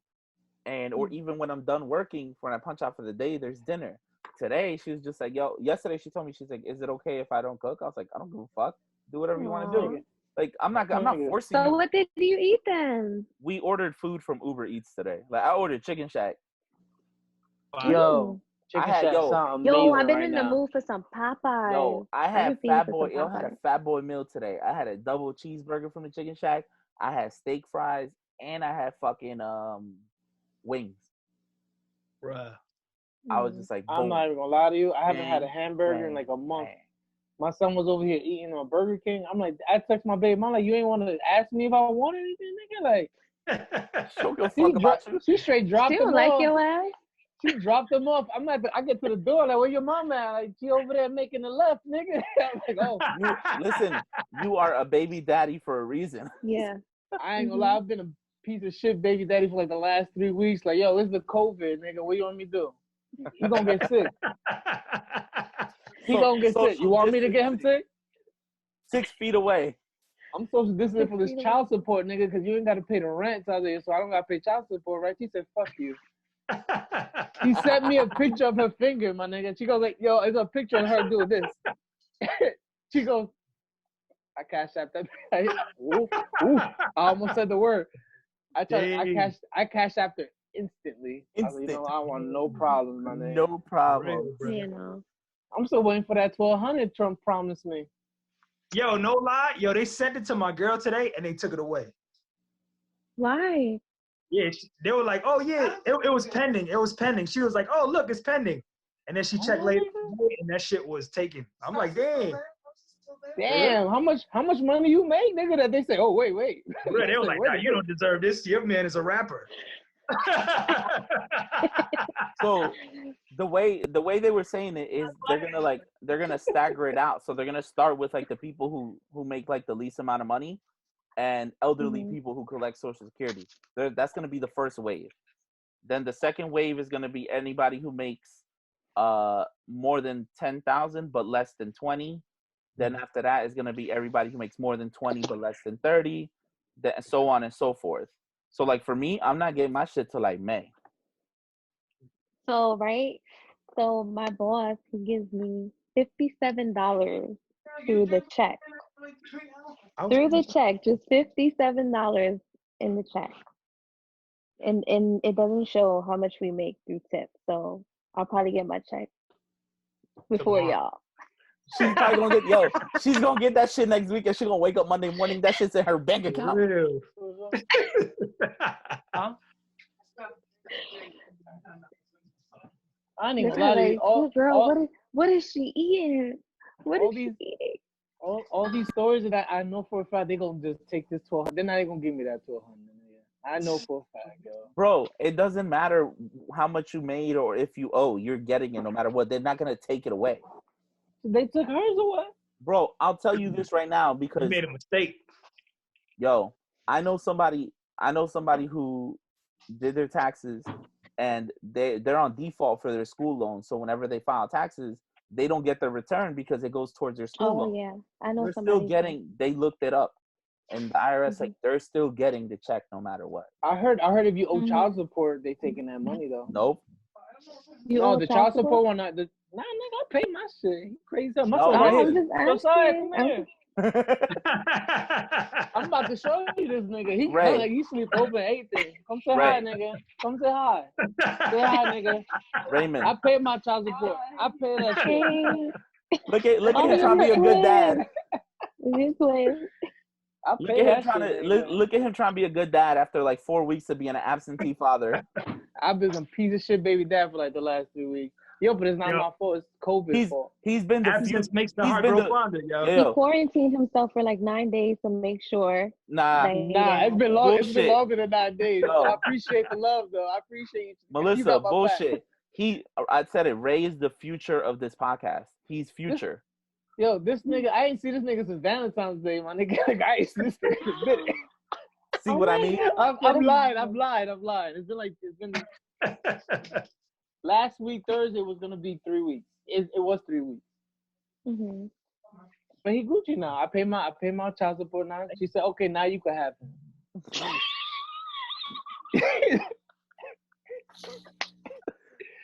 And or even when I'm done working, when I punch out for the day, there's dinner. Today she was just like, yo, yesterday she told me, she's like, is it okay if I don't cook? I was like, I don't give a fuck. Do whatever you want to do. Aw. Like, I'm not forcing So you. what did you eat then? We ordered food from Uber Eats today. Like, I ordered Chicken Shack. Yo, Chicken Shack sound amazing I've been right in now. the mood for some Popeyes. Yo, I I've had been feeding Fat for Boy. some Yo, had a Popeyes. Fat Boy meal today. I had a double cheeseburger from the Chicken Shack. I had steak fries, and I had fucking wings. Bruh. I was just like, boom. I'm not even gonna lie to you. I haven't had a hamburger in like a month. My son was over here eating on Burger King. I'm like, I text my baby, I'm like, you ain't want to ask me if I want anything, nigga? Like, Don't give a fuck about you. She straight dropped She them don't like off. your ass. She dropped them off. I'm like, I get to the door, like, where your mom at? Like, she over there making the left, nigga. I'm like, oh. Listen, you are a baby daddy for a reason. Yeah. I ain't gonna lie, I've been a piece of shit baby daddy for like the last 3 weeks. Like, yo, it's the COVID, nigga. What you want me to do? He gonna get sick. He gonna get sick. You want me to get him sick? 6 feet away. I'm social distancing for this child support, nigga, because you ain't got to pay the rent out there, so I don't got to pay child support, right? She said, fuck you. She sent me a picture of her finger, my nigga. She goes like, yo, it's a picture of her doing this. She goes, I cashed out that. Ooh, I almost said the word. I cashed after instantly. I was like, you know, I want no problems, my nigga. No problem. You know. I'm still waiting for that 1,200 Trump promised me. Yo, no lie. Yo, they sent it to my girl today and they took it away. Why? Yeah, they were like, oh, yeah, it was pending. It was pending. She was like, oh, look, it's pending. And then she checked later and that shit was taken. I'm like, damn. Damn, how much money you make, nigga? That they say, oh, wait. Bro, they were like, nah, you don't deserve this. Your man is a rapper. So the way they were saying it is they're gonna stagger it out. So they're gonna start with like the people who make like the least amount of money and elderly people who collect Social Security. That's gonna be the first wave. Then the second wave is gonna be anybody who makes more than 10,000 but less than 20. Then after that is gonna be everybody who makes more than 20 but less than 30. Then so on and so forth. So like for me, I'm not getting my shit till like May. So so my boss, he gives me $57 through the check. Through the check, just $57 in the check. And it doesn't show how much we make through tips. So I'll probably get my check before y'all. She's probably she's gonna get that shit next week and she's gonna wake up Monday morning, that shit's in her bank account. Huh? I ain't even lie to you. What is she eating? What is she eating? All these stories that I know for a fact they gonna just take this 1,200. They're not even gonna give me that 1,200. I know for a fact, yo. Bro, it doesn't matter how much you made or if you owe, you're getting it no matter what. They're not gonna take it away. They took hers away. Bro, I'll tell you this right now because you made a mistake. Yo, I know somebody who did their taxes and they're on default for their school loan. So whenever they file taxes, they don't get their return because it goes towards their school loan. Oh yeah, I know. They're still getting. They looked it up, and the IRS like they're still getting the check no matter what. I heard if you owe child support, they taking that money though. Nope. No, the child support one not. Nah, nigga, I pay my shit. You crazy? My No, son right I'm here. just asking. Josiah, come here. I'm about to show you this nigga. He like he sleep over 8 things. Come say hi, nigga. Come say hi. Say hi, nigga. Raymond. I pay my child support. I pay that shit. Look at him trying to be a good dad. Look at him trying to be a good dad after like 4 weeks of being an absentee father. I've been some piece of shit baby dad for like the last 3 weeks. Yo, but it's not my fault. It's COVID's fault. He's been absence makes the heart grow fonder, yo. He quarantined himself for like 9 days to make sure. Nah, it's been long. It's been longer than 9 days. Yo. I appreciate the love, though. I appreciate you. Melissa, bullshit. I said it. Ray is the future of this podcast. He's future. This nigga, I ain't see this nigga since Valentine's Day, my nigga. Like, I ain't see this nigga in a minute. See what I mean? I'm lying. It's been last week, Thursday, was going to be 3 weeks. It was 3 weeks. Mm-hmm. But he Gucci now. I pay my child support now. She said, okay, now you can have him.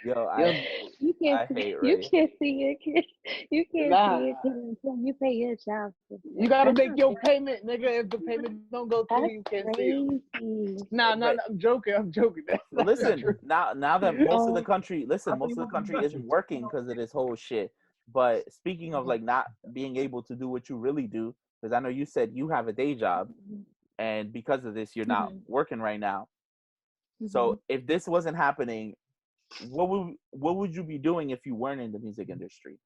Yo, You can't I see, hate you Ray. can't see your kid. You can't Nah. see your kid until you pay your child support. You gotta That's make not your fair. payment, nigga. If the payment don't go through, That's you can't see him. crazy. Nah, But I'm joking. That's but not listen, true. now that most of the Oh, country, I most think of the what country you got isn't you. working because of this whole shit. But speaking of like not being able to do what you really do, because I know you said you have a day job, and because of this, you're not mhm, working right now. mhm. So if this wasn't happening, what would you be doing if you weren't in the music industry?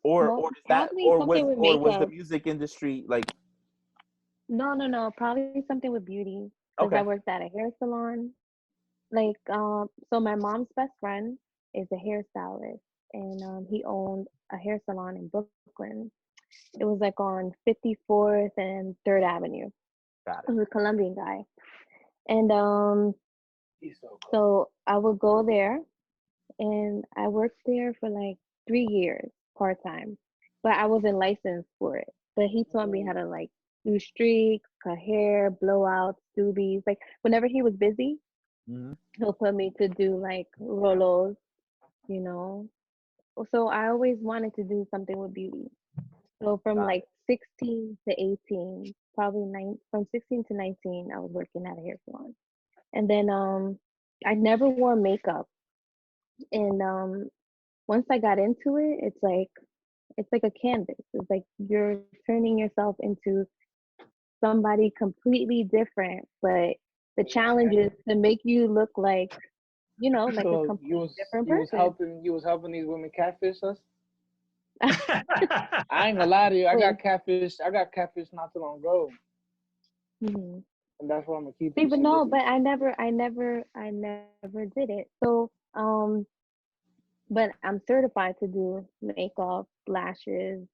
Or Well, is that probably something with or was the makeup. music industry like No. Probably something with beauty because I okay? worked at a hair salon. Like, so my mom's best friend is a hairstylist, and he owned a hair salon in Brooklyn. It was like on 54th and 3rd Avenue. Got He it. was a Colombian guy, and He's so cool. so I would go there, and I worked there for like 3 years part time, but I wasn't licensed for it. But he taught me how to like do streaks, cut hair, blowouts, doobies. Like whenever he was busy, Hmm. he'll put me to do like rolos, you know. So I always wanted to do something with beauty. So from Got like it. 16 to 18, probably from 16 to 19, I was working at a hair salon. And then I never wore makeup. And once I got into it, it's like a canvas. It's like you're turning yourself into somebody completely different, but the challenge is to make you look like a So completely different you was person. helping these women catfish us. I ain't gonna lie to you. I Wait. got catfish. Not too long ago, Mhm. and that's why I'm gonna keep See, it. but So no, listen. but I never did it. So, but I'm certified to do makeup, lashes,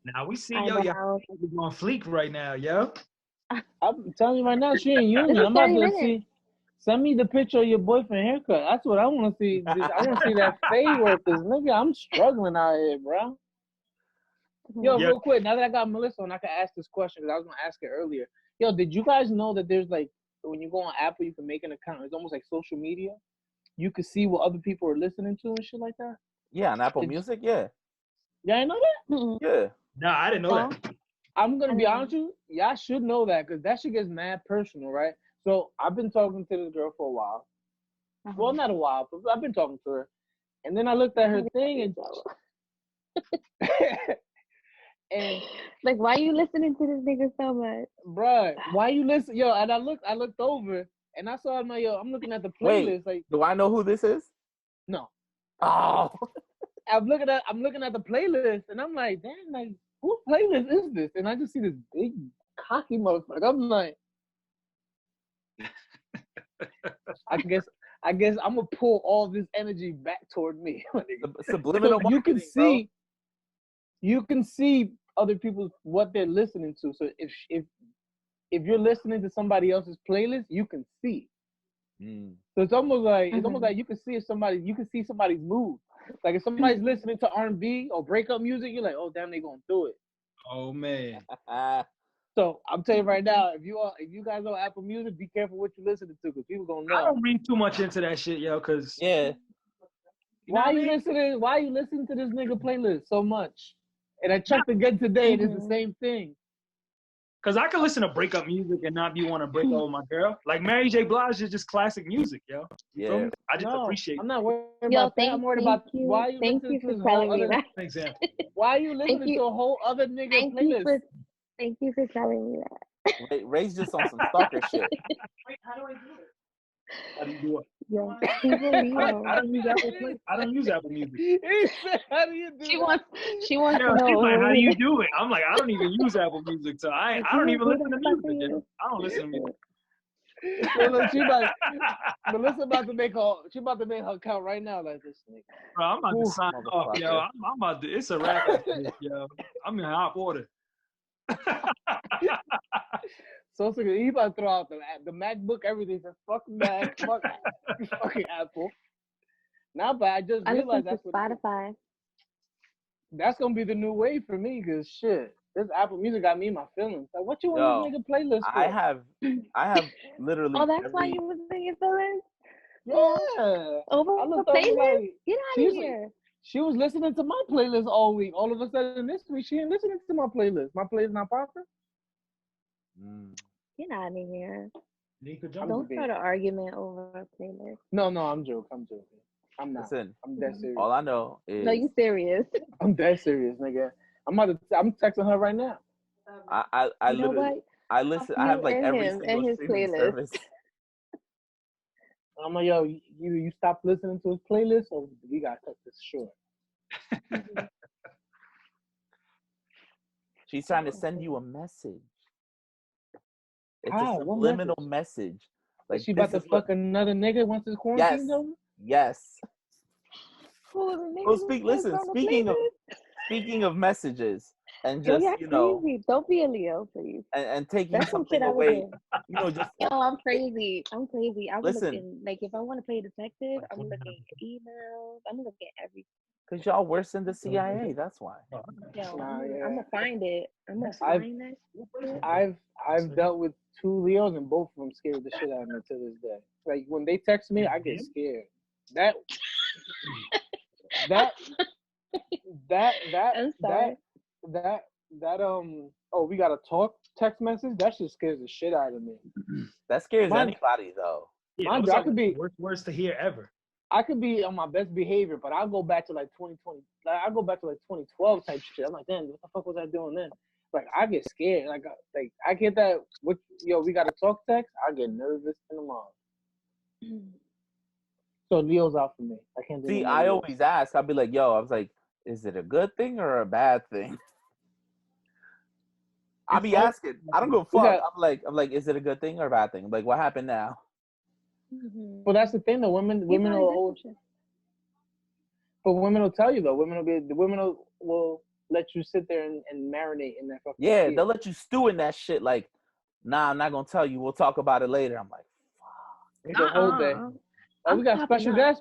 Now we see, yo, y'all eyebrows. is on fleek right now, yo. I'm telling you right now, she in This uni. is I'm about 30 to minutes. see. Send me the picture of your boyfriend haircut. That's what I want to see. I want to see that fade work. Cause nigga, I'm struggling out here, bro. Yo, Mhm. Yeah, real quick, now that I got Melissa on, I can ask this question because I was gonna ask it earlier. Yo, did you guys know that there's like when you go on Apple, you can make an account. It's almost like social media. You can see what other people are listening to and shit like that. Yeah, on Apple Did Music. Yeah, y'all ain't know that? Mhm. yeah. no, I didn't know No, that. I'm gonna I be didn't honest know. with you. Y'all should know that because that shit gets mad personal, right? So I've been talking to this girl for a while. Well, Uh-huh. not a while, but I've been talking to her. And then I looked at her Honey, thing you're and jealous. and Like, why you listening to this nigga so much? bruh, why you listen? Yo, and I looked over and I saw my I'm looking at the Wait, playlist. Like, do I know who this is? no. Oh, I'm looking at the playlist and I'm like, damn, like whose playlist is this? And I just see this big cocky motherfucker. I'm like, I guess I'm gonna pull all this energy back toward me. So subliminal marketing, bro. you can see other people what they're listening to. So if you're listening to somebody else's playlist, you can see. Mm. So it's almost like Mhm. you can see somebody's mood. Like if somebody's listening to R&B or breakup music, you're like, oh damn, they going through it. Oh man. So I'm telling you right now, if you guys on Apple Music, be careful what you're listening to because people gonna I know. don't read too much into that shit, yo, because Yeah, you know what I mean? Why you listening to this nigga playlist so much? And I checked again today, and it's the Mhm. same thing. Because I can listen to breakup music and not be want to break up with my girl. Like Mary J. Blige is just classic music, yo. You feel yeah. me? I just No, appreciate I'm not worried Yo, about that. I'm worried thank about you, why you thank listening you to for this whole telling me other. that. an example. Why you Thank listening you, to a whole other nigga thank you playlist? for, thank you for telling me that. Ray's just on some stalker shit. Wait, how do I do it? How do you do it? Yo, he's a I Leo. don't use Apple Play. I don't use Apple Music. He said, "How do you do She that?" wants, she wants to Yeah, she's like, know how do who you do it? I'm like, I don't even use Apple Music, so like I don't even who listen the to fuck are music. you? I don't listen to music. So look, Melissa about to make her account right now like this nigga. Bro, I'm about to Ooh, sign off, yo. Motherfucker. I'm about to. It's a wrap after this, yo. I'm in hot water. So he about to throw out the MacBook, everything. Says fuck Mac, fuck fucking Apple. Nah, but I just I listen realized to Spotify. that's gonna be the new wave for me. Cause shit, this Apple Music got me in my feelings. Like, what you on this Yo, nigga playlist I for? have Oh, literally that's why every you was in your feelings? Yeah. Over I the looked over playlist? like Get out she's of here. she was listening to my playlist all week. All of a sudden this week she ain't listening to my playlist. My playlist not popular. Get out of here. Nika Don't start an argument over a playlist. No, I'm joking. I'm not. Listen, I'm dead serious. all I know is No, you serious. I'm dead serious, nigga. I'm texting her right now. I You know literally what? I listen. I have You like and every him single and his streaming playlist. service. I'm like, yo, you stop listening to his playlist, or we gotta cut this short. She's trying to send you a message. It's How? a What subliminal message? message. Like Is she about to fuck another nigga once this quarantine's over? Yes. Who the nigga Well, was listen. on the Speaking of messages, and Yo, just y'all crazy. Don't be a Leo, please. and taking That's some something shit I would away. do. Just Yo, I'm crazy. I would look Listen. in, like, if I want to play detective, I'm looking at emails. I'm looking at everything. Because y'all worse than the CIA. That's why. Yo, Nah, I'm yeah. gonna find it. I'm gonna find that shit. I've dealt with 2 Leos and both of them scared the shit out of me to this day. Like when they text me, I get scared. I'm sorry. We gotta talk text message. That shit scares the shit out of me. That scares anybody though. Yeah, Mind you, I could be worst to hear ever. I could be on my best behavior, but I'll go back to like 2020. Like I'll go back to like 2012 type shit. I'm like, damn, what the fuck was I doing then? Like I get scared. Like I get that. We gotta talk text. I get nervous in the morning. So Leo's out for me. I can't do. See, I always ask. I'll be like, yo, I was like, is it a good thing or a bad thing? I'll be asking. I don't go fuck. I'm like, is it a good thing or a bad thing? Like, what happened now? Well, that's the thing. The women will. But women will tell you though. Women will let you sit there and marinate in that fucking. Yeah, shit. they'll let you stew in that shit. Like, nah, I'm not gonna tell you. We'll talk about it later. I'm like, fuck. The whole day. Oh, we got special guests.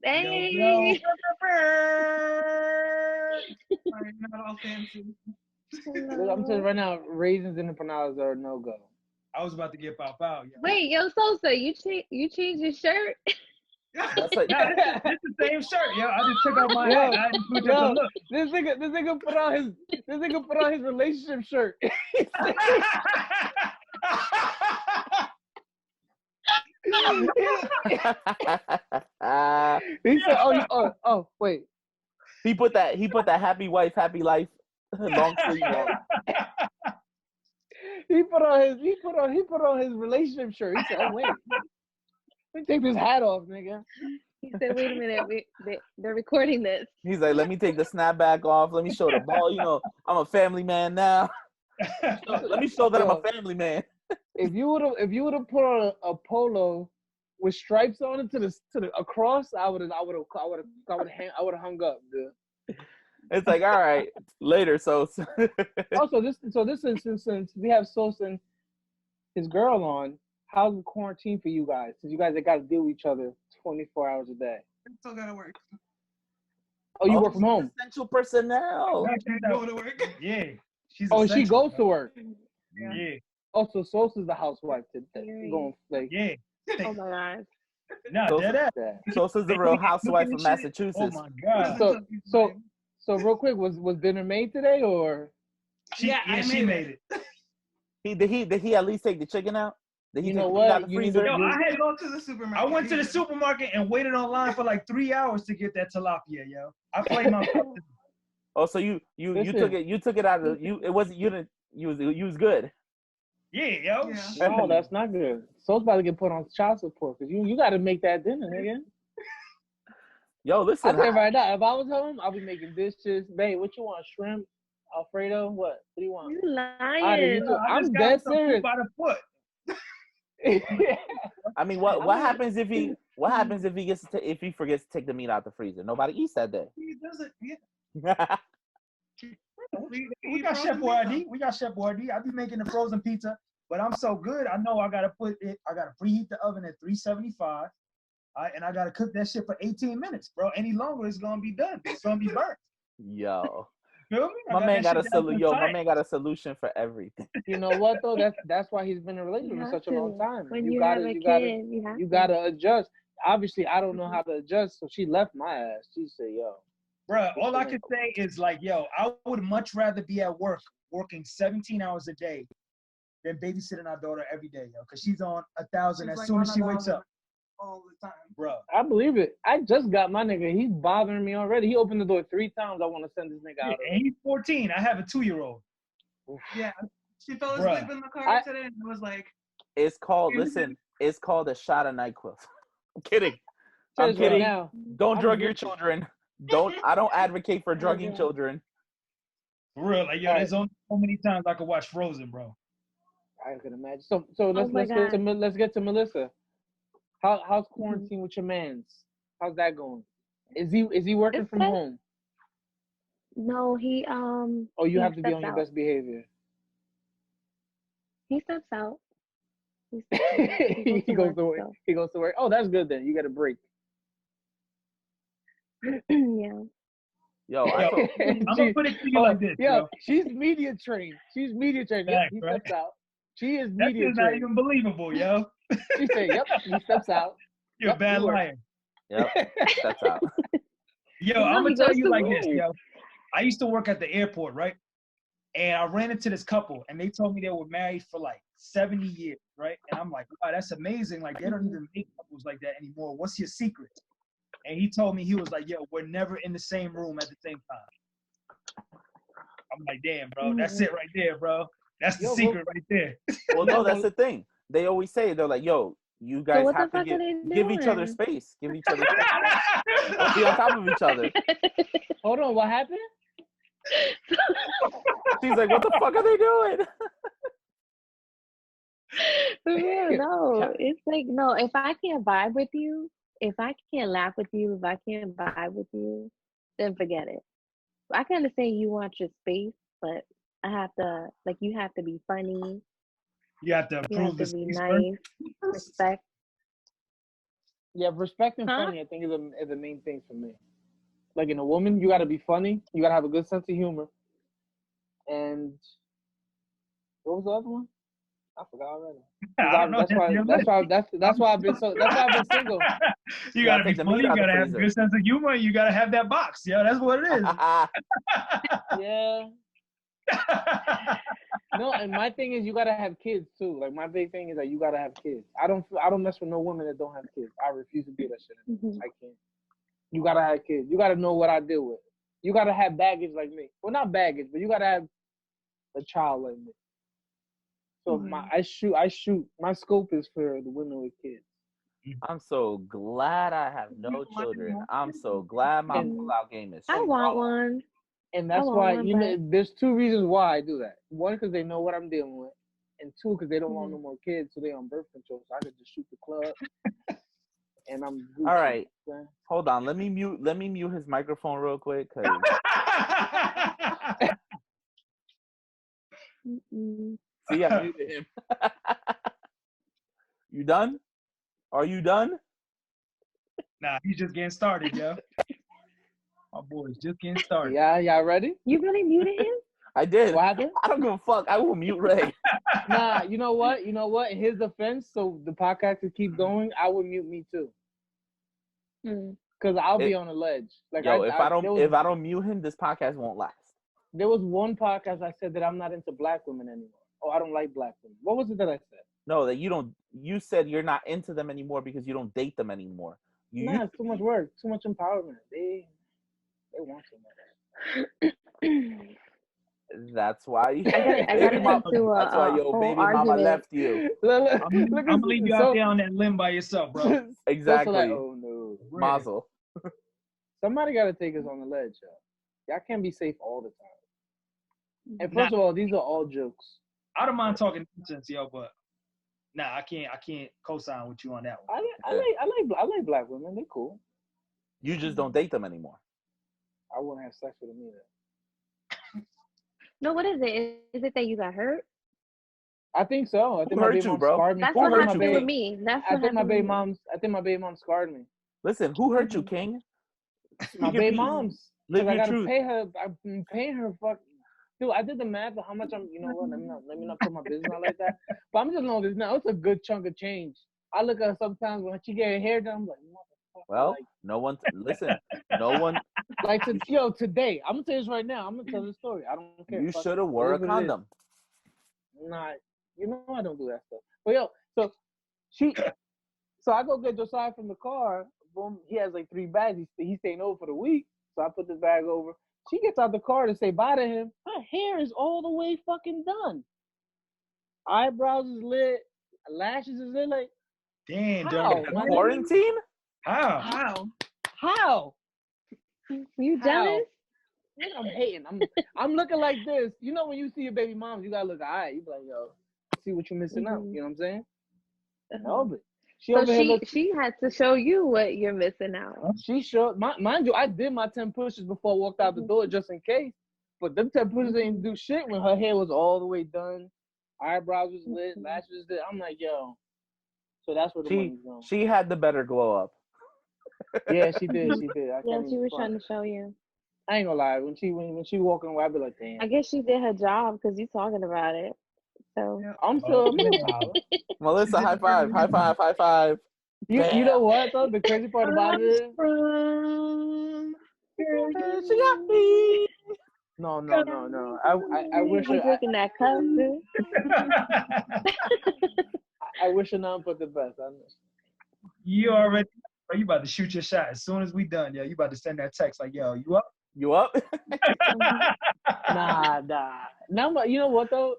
Hey. Yo. I'm telling you right now, raisins in the empanadas are no go. I was about to get pop out. Yo. Wait, yo, Sosa, you changed your shirt? that's like, no, it's the same shirt, yo. I just took out my hat. I didn't put the look. This nigga put on his relationship shirt. He said, "Oh, wait." He put that happy wife, happy life long sleeve on. He put on his relationship shirt. He said, "Oh wait, let me take this hat off, nigga." He said, "Wait a minute, they're recording this." He's like, "Let me take the snapback off. Let me show the ball. You know, I'm a family man now. Let me show that I'm a family man." If you would have put on a polo with stripes on it to the across, I would have hung up, dude. It's like, all right, later, Sosa. Also, this instance, since we have Sosa and his girl on, how's the quarantine for you guys? Since you guys got to deal with each other 24 hours a day. Still gotta work. Oh, you work from home. Essential personnel. Go to work. Yeah. She goes to work. Yeah. Also, Sosa's the housewife today. Going like. Yeah. Oh my god. No, that. Sosa's the real housewife of Massachusetts. Oh my god. So real quick, was dinner made today or? She made it. Did he at least take the chicken out? Did he you know take what? out the freezer? I had to go to the supermarket. I went to the supermarket and waited online for like 3 hours to get that tilapia, yo. I played my. Oh, so you took it out of you. It wasn't you didn't you was good. Yeah, yo. Yeah. No, that's not good. So's about to get put on child support because you got to make that dinner, nigga. Yo, listen. I'll tell you right now, if I was home, I'll be making dishes. Babe, what you want? Shrimp? Alfredo? What do you want? You lying. I'm dead serious. By the foot. I mean, what happens if he if he forgets to take the meat out the freezer? Nobody eats that day. He doesn't. Yeah. We got Chef Boyardee. I be making the frozen pizza, but I'm so good. I know I gotta preheat the oven at 375. And I gotta cook that shit for 18 minutes, bro. Any longer, it's gonna be done. It's gonna be burnt. Yo, Feel me? I My man got that a shit down to solution. My science. man got a solution for everything. You know what though? That's why he's been in a relationship You for have such a long to. time. When You you gotta, have a you gotta, kid, you have you to. gotta adjust. Obviously, I don't know how to adjust, so she left my ass. She said, "Yo, Bruh, all I can say is like, yo, I would much rather be at work working 17 hours a day than babysitting our daughter every day, yo, because she's on 1,000 She's as like soon as on she 1,000 wakes up, all the time. bruh. I believe it. I just got my nigga. He's bothering me already. He opened the door 3 times. I want to send this nigga Yeah, out. and he's 14. I have a 2-year-old. Yeah, she fell Bruh. asleep in the car today and was like, It's called, listen, it's called a shot of NyQuil. I'm kidding. I'm Says right kidding. now, Don't I'm drug your guilty. children. I don't advocate for drugging Okay. children. For real, like, yo, there's only so many times I could watch Frozen, bro. I can imagine. So Oh my God. let's get to Melissa. How's quarantine with your mans? How's that going? Is he working It's from good. home? No, he Or you he have to be steps on your out. best behavior? He steps out. He steps out. He He goes to work. so. He goes to work. Oh, that's good then. You get a break. Yeah. Yo, I told, I'm gonna put it to you like this, yo. She's media trained. She's media trained. Yep, Facts, he right? steps out. She is That media is not trained. even believable, yo. She said, "Yep, he steps out." You're a Yep, bad you work. liar. yep, that's out. Yo, No, I'm he gonna tell goes you to like this, work. yo. I used to work at the airport, right? And I ran into this couple, and they told me they were married for like 70 years, right? And I'm like, wow, that's amazing. Like, they don't even make couples like that anymore. What's your secret? And he told me, he was like, yo, we're never in the same room at the same time. I'm like, damn, bro, that's it right there, bro. That's the Yo, secret right there. Well, no, that's the thing. They always say, they're like, yo, you So guys what the have to fuck are they give each other doing? space. Give each other space. Don't be on top of each other. Hold on, what happened? She's like, what the fuck are they doing? For real, no. It's like, no, if I can't vibe with you, if I can't laugh with you, if I can't vibe with you, then forget it. I can understand you want your space, but I have to, like, you have to be funny. You have to You have approve to this. be nice, respect. Yeah, respect and Huh? funny, I think, is the main thing for me. Like in a woman, you gotta be funny. You gotta have a good sense of humor. And what was the other one? I forgot already. I don't know. That's why I've been single. You gotta gotta be take the funny. meat You out of the gotta have a freezer. good sense of humor. You gotta have that box. Yeah, that's what it is. Yeah. No, and my thing is you gotta have kids too. Like my big thing is that you gotta have kids. I don't mess with no women that don't have kids. I refuse to do that shit. Mhm. I can't. You gotta have kids. You gotta know what I deal with. You gotta have baggage like me. Well, not baggage, but you gotta have a child like me. So I shoot. My scope is for the women with kids. I'm so glad I have no children. I'm so glad my pull-out game is I strong. want one. And that's why there's 2 reasons why I do that. One, because they know what I'm dealing with, and 2, because they don't want no more kids, so they on birth control. So I could just shoot the club, and I'm Gucci. All right, hold on. Let me mute his microphone real quick. Cause... See, I muted him. You done? Are you done? Nah, he's just getting started, yo. My boy's just getting started. Yeah, y'all ready? You really muted him? I did. What happened? I don't give a fuck. I will mute Ray. Nah, you know what? In his defense, so the podcast could keep going, I would mute me too. Because I'll be on the ledge. Like, yo, if I don't mute him, this podcast won't last. There was one podcast I said that I'm not into black women anymore. Oh, I don't like black women. What was it that I said? No, that you don't. You said you're not into them anymore because you don't date them anymore. Nah, it's too much work, too much empowerment. They want too much. That's why. I got into that's why your baby mama left you. I'm gonna leave you out there on that limb by yourself, bro. Exactly. Like, oh no, Mazel. Somebody got to take us on the ledge, yo. Y'all can't be safe all the time. And first of all, these are all jokes. I don't mind talking nonsense, yo, but I can't co-sign with you on that one. I like black women. They're cool. You just don't date them anymore. I wouldn't have sex with them either. No, what is it? Is it that you got hurt? I think so. I think my baby mom scarred me. That's what happened with me. I think my baby mom scarred me. Listen, who hurt you, King? My baby moms. Live I your gotta truth. pay her. I've been paying her. Fuck, dude. I did the math of how much I'm. You know what? Let me not put my business out like that. But I'm just knowing this now. It's a good chunk of change. I look at her sometimes when she get her hair done. I'm like, motherfucker. Well, like, no one. Listen, no one. like today. I'm gonna tell you this right now. I'm gonna tell this story. I don't care. You Fuck should it. have wore It a is what it is. condom. Nah, you know I don't do that stuff. But yo, so I go get Josiah from the car. Boom, he has like 3 bags. He's staying over for the week. So I put this bag over. She gets out the car to say bye to him. Her hair is all the way fucking done. Eyebrows is lit. Lashes is lit. Like, Damn, how? during My nigga? Quarantine? How? Wow. How? You How? jealous? Nigga, I'm hating. I'm looking like this. You know when you see your baby moms, you gotta look alright. You be like, yo, see what you're missing out. You know what I'm saying? No, but she So over here look. she had to show you what you're missing out. She sure, mind you, I did my 10 pushes before I walked out the door just in case. But them 10 pushes didn't do shit when her hair was all the way done, eyebrows was lit, lashes was lit. I'm like, yo. So that's where the money's going. She had the better glow up. Yeah, she did. She did. Yeah, she was trying to show you. I ain't gonna lie. When she walking away, I be like, damn. I guess she did her job because you talking about it. So I'm still. Melissa, high five, high five, high five. You know what though? The crazy part about it is. She got me. No. I wish her. I'm drinking that cup. I wish her nothing but the best. You already, bro, you about to shoot your shot as soon as we done, yo. You about to send that text like, yo, you up? You up? Nah. Now, you know what though?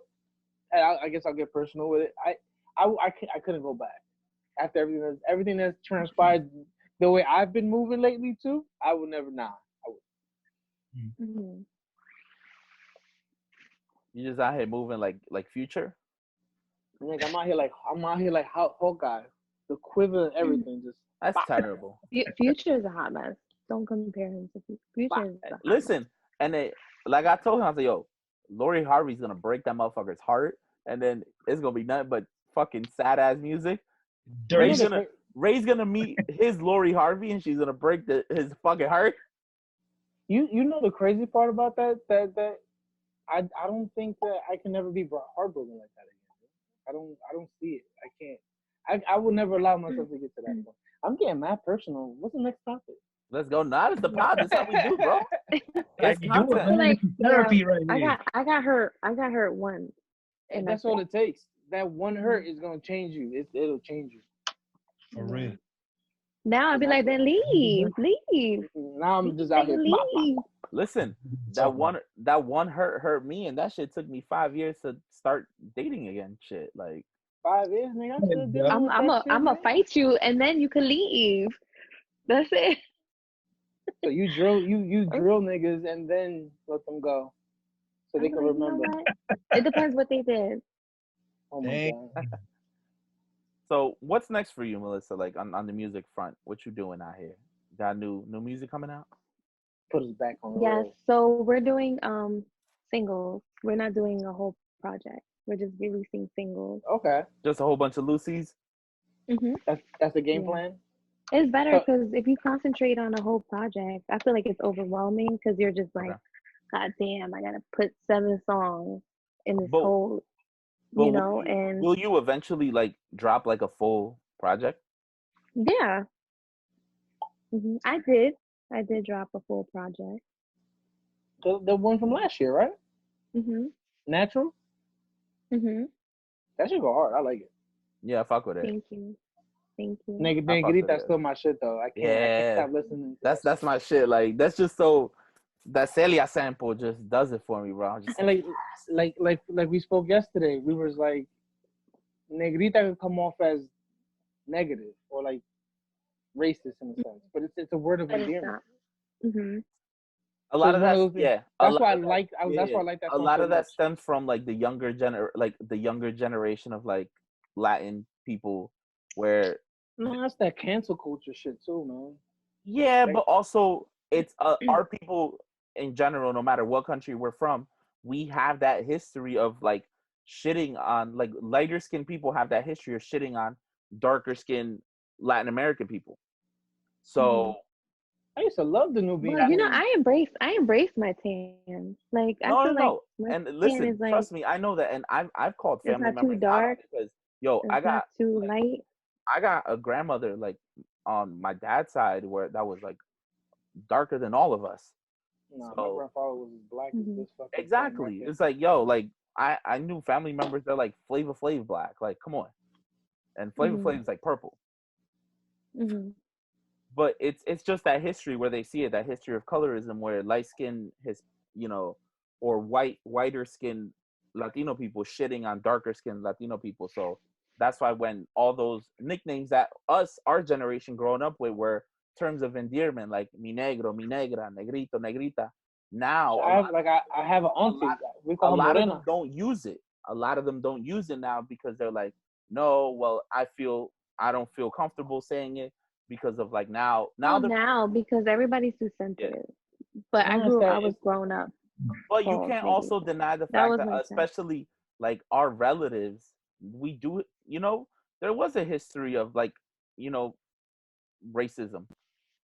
And I guess I'll get personal with it. I couldn't go back after everything that's transpired. The way I've been moving lately too, I would never. Nah, I would. Mm-hmm. You just out here moving like Future? Like I'm out here like Hawkeye, the quiver and everything. Just that's terrible. Future is a hot mess. Don't compare him to Future. Listen, and like I told him, I was like, yo, Lori Harvey's gonna break that motherfucker's heart, and then it's gonna be nothing but fucking sad ass music. Ray's gonna meet his Lori Harvey, and she's gonna break his fucking heart. You know the crazy part about that I don't think that I can never be heartbroken like that again. I don't see it. I can't. I will never allow myself to get to that point. I'm getting mad personal. What's the next topic? Let's go. Now it's the pod. That's how we do, bro. Like you do it, like, therapy right here. I got hurt once. And that's all it takes. That one hurt is gonna change you. It'll change you. For real. Now I'll be like, then leave. Now I'm just out here. Leave. Listen, that one hurt me, and that shit took me 5 years to start dating again. Shit, like 5 years, nigga. I'm still dealing with that shit, I'm gonna fight you, and then you can leave. That's it. So you drill niggas and then let them go, so they can remember. It depends what they did. Oh my god. So what's next for you, Melissa? Like on the music front, what you doing out here? Got new music coming out? Put us back on the Yes. road. So we're doing singles. We're not doing a whole project. We're just releasing singles. Okay. Just a whole bunch of Lucy's? Mm-hmm. That's the game plan? It's better because if you concentrate on a whole project, I feel like it's overwhelming because you're just like, God damn, I gotta put 7 songs in this whole, you know, and will you eventually like drop like a full project? Yeah. Mm-hmm. I did drop a full project. The one from last year, right? Mm-hmm. Natural? Mm-hmm. That should go hard. I like it. Yeah, fuck with it. Thank you. Negrita's still my shit though. I can't stop listening. That's my shit. Like that's just so that Celia sample just does it for me, bro. Just and like we spoke yesterday, we was like Negrita can come off as negative or like racist in a sense, but it's a word of endearment. Mm-hmm. A lot of that, That's why I like. That's why I like that. A lot of that stems from like the younger generation of like Latin people, where no, that's that cancel culture shit too, man. Yeah, but also it's our people in general, no matter what country we're from, we have that history of like shitting on like lighter skinned people have that history of shitting on darker skinned Latin American people. So used to love the Nubian. Well, you know, queen. I embrace my tan. Like I No, feel like no. my And tan listen, is like trust me, I know that, and I've called it's family not too members out on dark, it because yo, it's not too light. I got a grandmother like on my dad's side where that was like darker than all of us. No, my So grandfather was as black as this fucking exactly, record. it's like yo, like I knew family members that like Flavor Flav black. Like, come on, and Flavor Flav is like purple. Mm-hmm. But it's just that history where they see it, that history of colorism where light skin has, or whiter skin Latino people shitting on darker skinned Latino people. So that's why when all those nicknames that our generation growing up with were terms of endearment like mi negro, mi negra, negrito, negrita. Now I have an auntie. We a call her lot of Morena. them don't use it. A lot of them don't use it now because they're like, no, well, I don't feel comfortable saying it because of like now Because everybody's too sensitive. But I was grown up. But you can't also deny the fact that especially like our relatives, we do, there was a history of like, racism.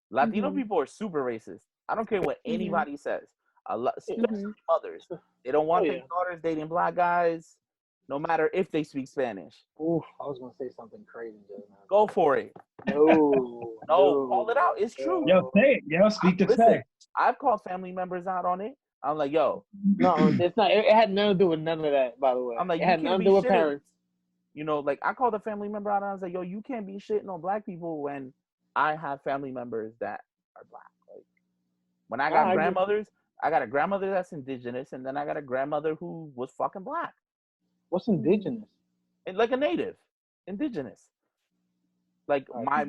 Latino people are super racist. I don't care what anybody says. Especially mothers. They don't want their daughters dating black guys, no matter if they speak Spanish. Oof, I was gonna say something crazy just now. Go for it. No, call it out. It's true. Yo, say it. Yo, speak the fact. I've called family members out on it. I'm like, yo. No, it's not. It had nothing to do with none of that, by the way. I'm like, it had nothing to do with parents. Like I called a family member out and I was like, yo, you can't be shitting on black people when I have family members that are black. Like when I got grandmothers, I got a grandmother that's indigenous, and then I got a grandmother who was fucking black. What's indigenous? Like a native, indigenous. Like my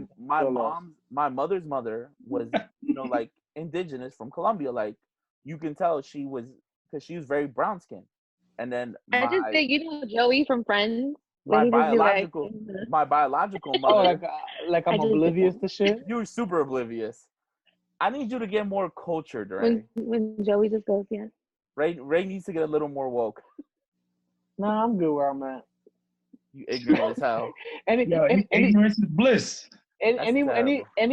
mother's mother was, like indigenous from Colombia. Like you can tell she was because she was very brown skinned. And then I just think Joey from Friends. My biological mother. Oh, like I'm oblivious to shit. You're super oblivious. I need you to get more cultured, Ray. When Joey just goes, yeah. Ray needs to get a little more woke. Nah, I'm good where I'm at. You ignorant as hell. Ignorance is bliss. Any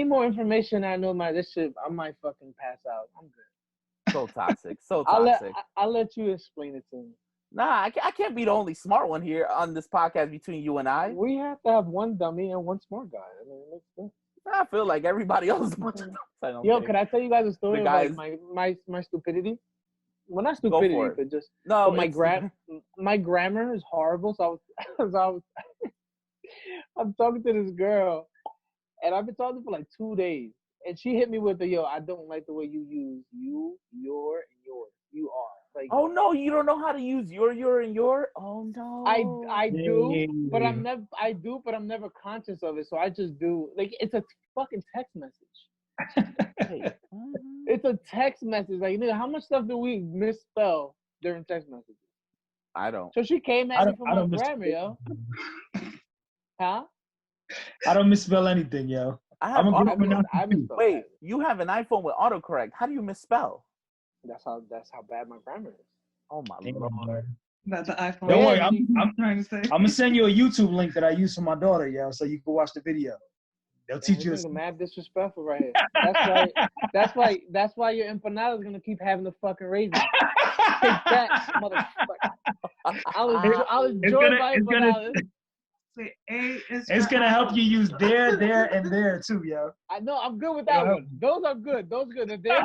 more information I know about this shit, I might fucking pass out. I'm good. So toxic. So toxic. I'll let you explain it to me. Nah, I can't be the only smart one here on this podcast between you and I. We have to have one dummy and one smart guy. I mean, it makes sense. I feel like everybody else. Yo, can I tell you guys a story about my stupidity? Well, not stupidity, but just my grammar is horrible. So I'm talking to this girl, and I've been talking for like 2 days, and she hit me with I don't like the way you use you, your, and yours. You are. Like, oh no, you don't know how to use your, and your. Oh no. I do, but I'm never conscious of it. So I just do. Like it's a fucking text message. It's a text message. Like, nigga, how much stuff do we misspell during text messages? I don't. So she came at me for my grammar, yo. Huh? I don't misspell anything, yo. I misspell. Wait, you have an iPhone with autocorrect. How do you misspell? That's how bad my grammar is. Oh my lord. Not the iPhone. Don't worry, I'm trying to say. I'm gonna send you a YouTube link that I use for my daughter, yo, so you can watch the video. They'll teach you. Mad disrespectful right here. That's why your empanada is gonna keep having the fucking raisins. Take that, motherfucker. I'll enjoy my empanada. It's gonna help you use there, and there too, yo. I know, I'm good with that one. Those are good. Those are good. The there's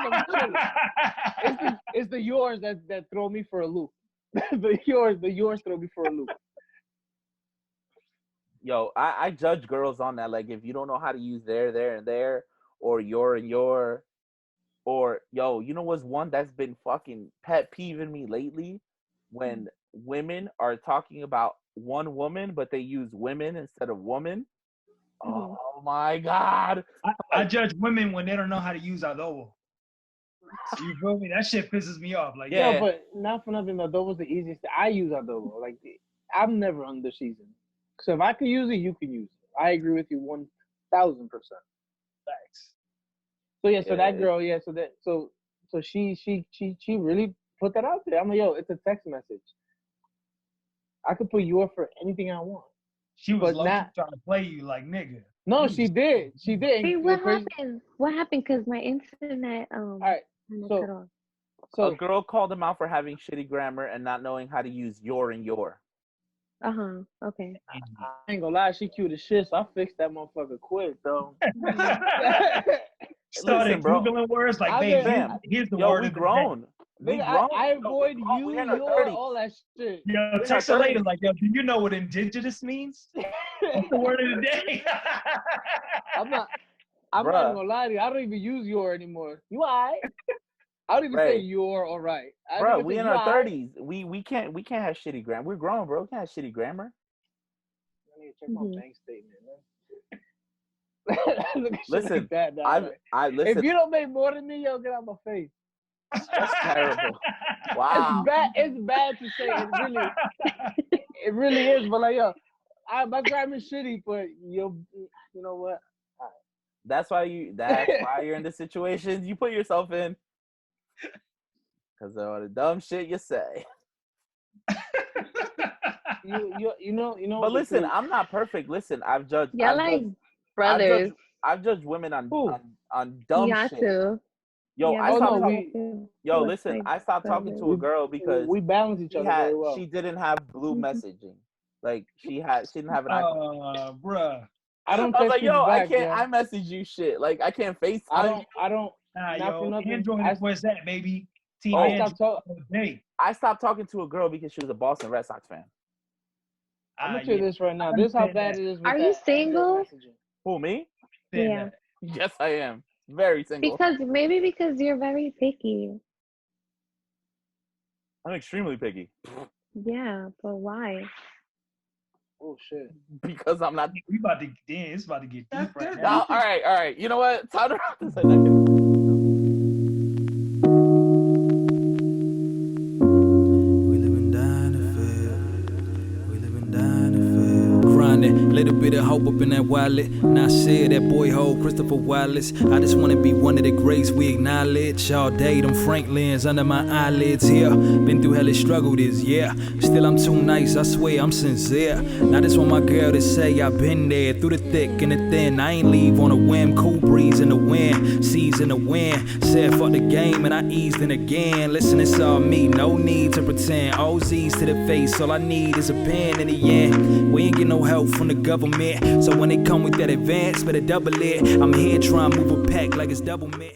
it's the yours that throw me for a loop. the yours throw me for a loop. Yo, I judge girls on that. Like, if you don't know how to use there, and there, or your and your, or yo, you know what's one that's been fucking pet peeving me lately? When women are talking about one woman, but they use women instead of woman. Oh my god! I judge women when they don't know how to use adobo. You feel me? That shit pisses me off. Like, yeah, but not for nothing. Adobo's the easiest. I use adobo. Like, I'm never under seasoned. So if I can use it, you can use it. I agree with you 1,000%. Thanks. So yeah, so that girl, so she really put that out there. I'm like, yo, it's a text message. I could put your for anything I want. She was trying to play you like nigga. No, she did. She did. Hey, what happened? What happened? Cause my internet All right. cut off. So a girl called him out for having shitty grammar and not knowing how to use your and your. Okay. I ain't gonna lie, she cute as shit, so I fixed that motherfucker quick though. Started Listen, bro. Googling words like, I babe, mean, here's the Yo, word we of the grown. We Nigga, grown. I avoid you, We in our your, 30s. all that shit. day. Yo, text her later like, yo, do you know what indigenous means? What's the word of the day? I'm not even gonna lie to you. I don't even use your anymore. You alright? I don't even say you're alright. Bro, we in our 30s. We can't have shitty grammar. We're grown, bro. We can't have shitty grammar. I need to check my bank statement, man. Listen, like that, I listen. If you don't make more than me, yo, get out my face. That's terrible. Wow. It's bad to say. It really is. But like, yo, my grammar's shitty, but you know what? Right. That's why you're in the situations you put yourself in. Because of all the dumb shit you say. You know. But listen, I'm not perfect. Listen, I've judged. Yeah, like brothers. I've judged women on dumb shit. Too. Yo, Yeah, listen, I stopped talking to a girl because we balance each other very well. She didn't have blue messaging. Like she didn't have an iPhone. Bruh. I was like, yo, I can't. I message you shit. Like I can't FaceTime. I don't. Nah, not yo, for nothing. Android, where's that, baby? I stopped talking to a girl because she was a Boston Red Sox fan. I'm gonna tell you this right now. This is how bad it is. Are you single? Who, me? Yeah. Yes, I am. Very single. Because you're very picky. I'm extremely picky. Yeah, but why? Oh shit. Because I'm not. We about to. Damn, it's about to get deep right now. All right. You know what? Time to wrap this up. Little bit of hope up in that wallet. Now I said that boy hold Christopher Wallace. I just wanna be one of the greats we acknowledge. All day them Franklins under my eyelids here. Been through hellish struggle this year. Still I'm too nice, I swear I'm sincere. Now I just want my girl to say I've been there through the thick and the thin. I ain't leave on a whim, cool breeze in the wind, seas in the wind. Said fuck the game and I eased in again. Listen, it's all me, no need to pretend. OZ's to the face, all I need is a pen in the end. We ain't get no help from the government, so when they come with that advance, better double it. I'm here trying to move a pack like it's double mint.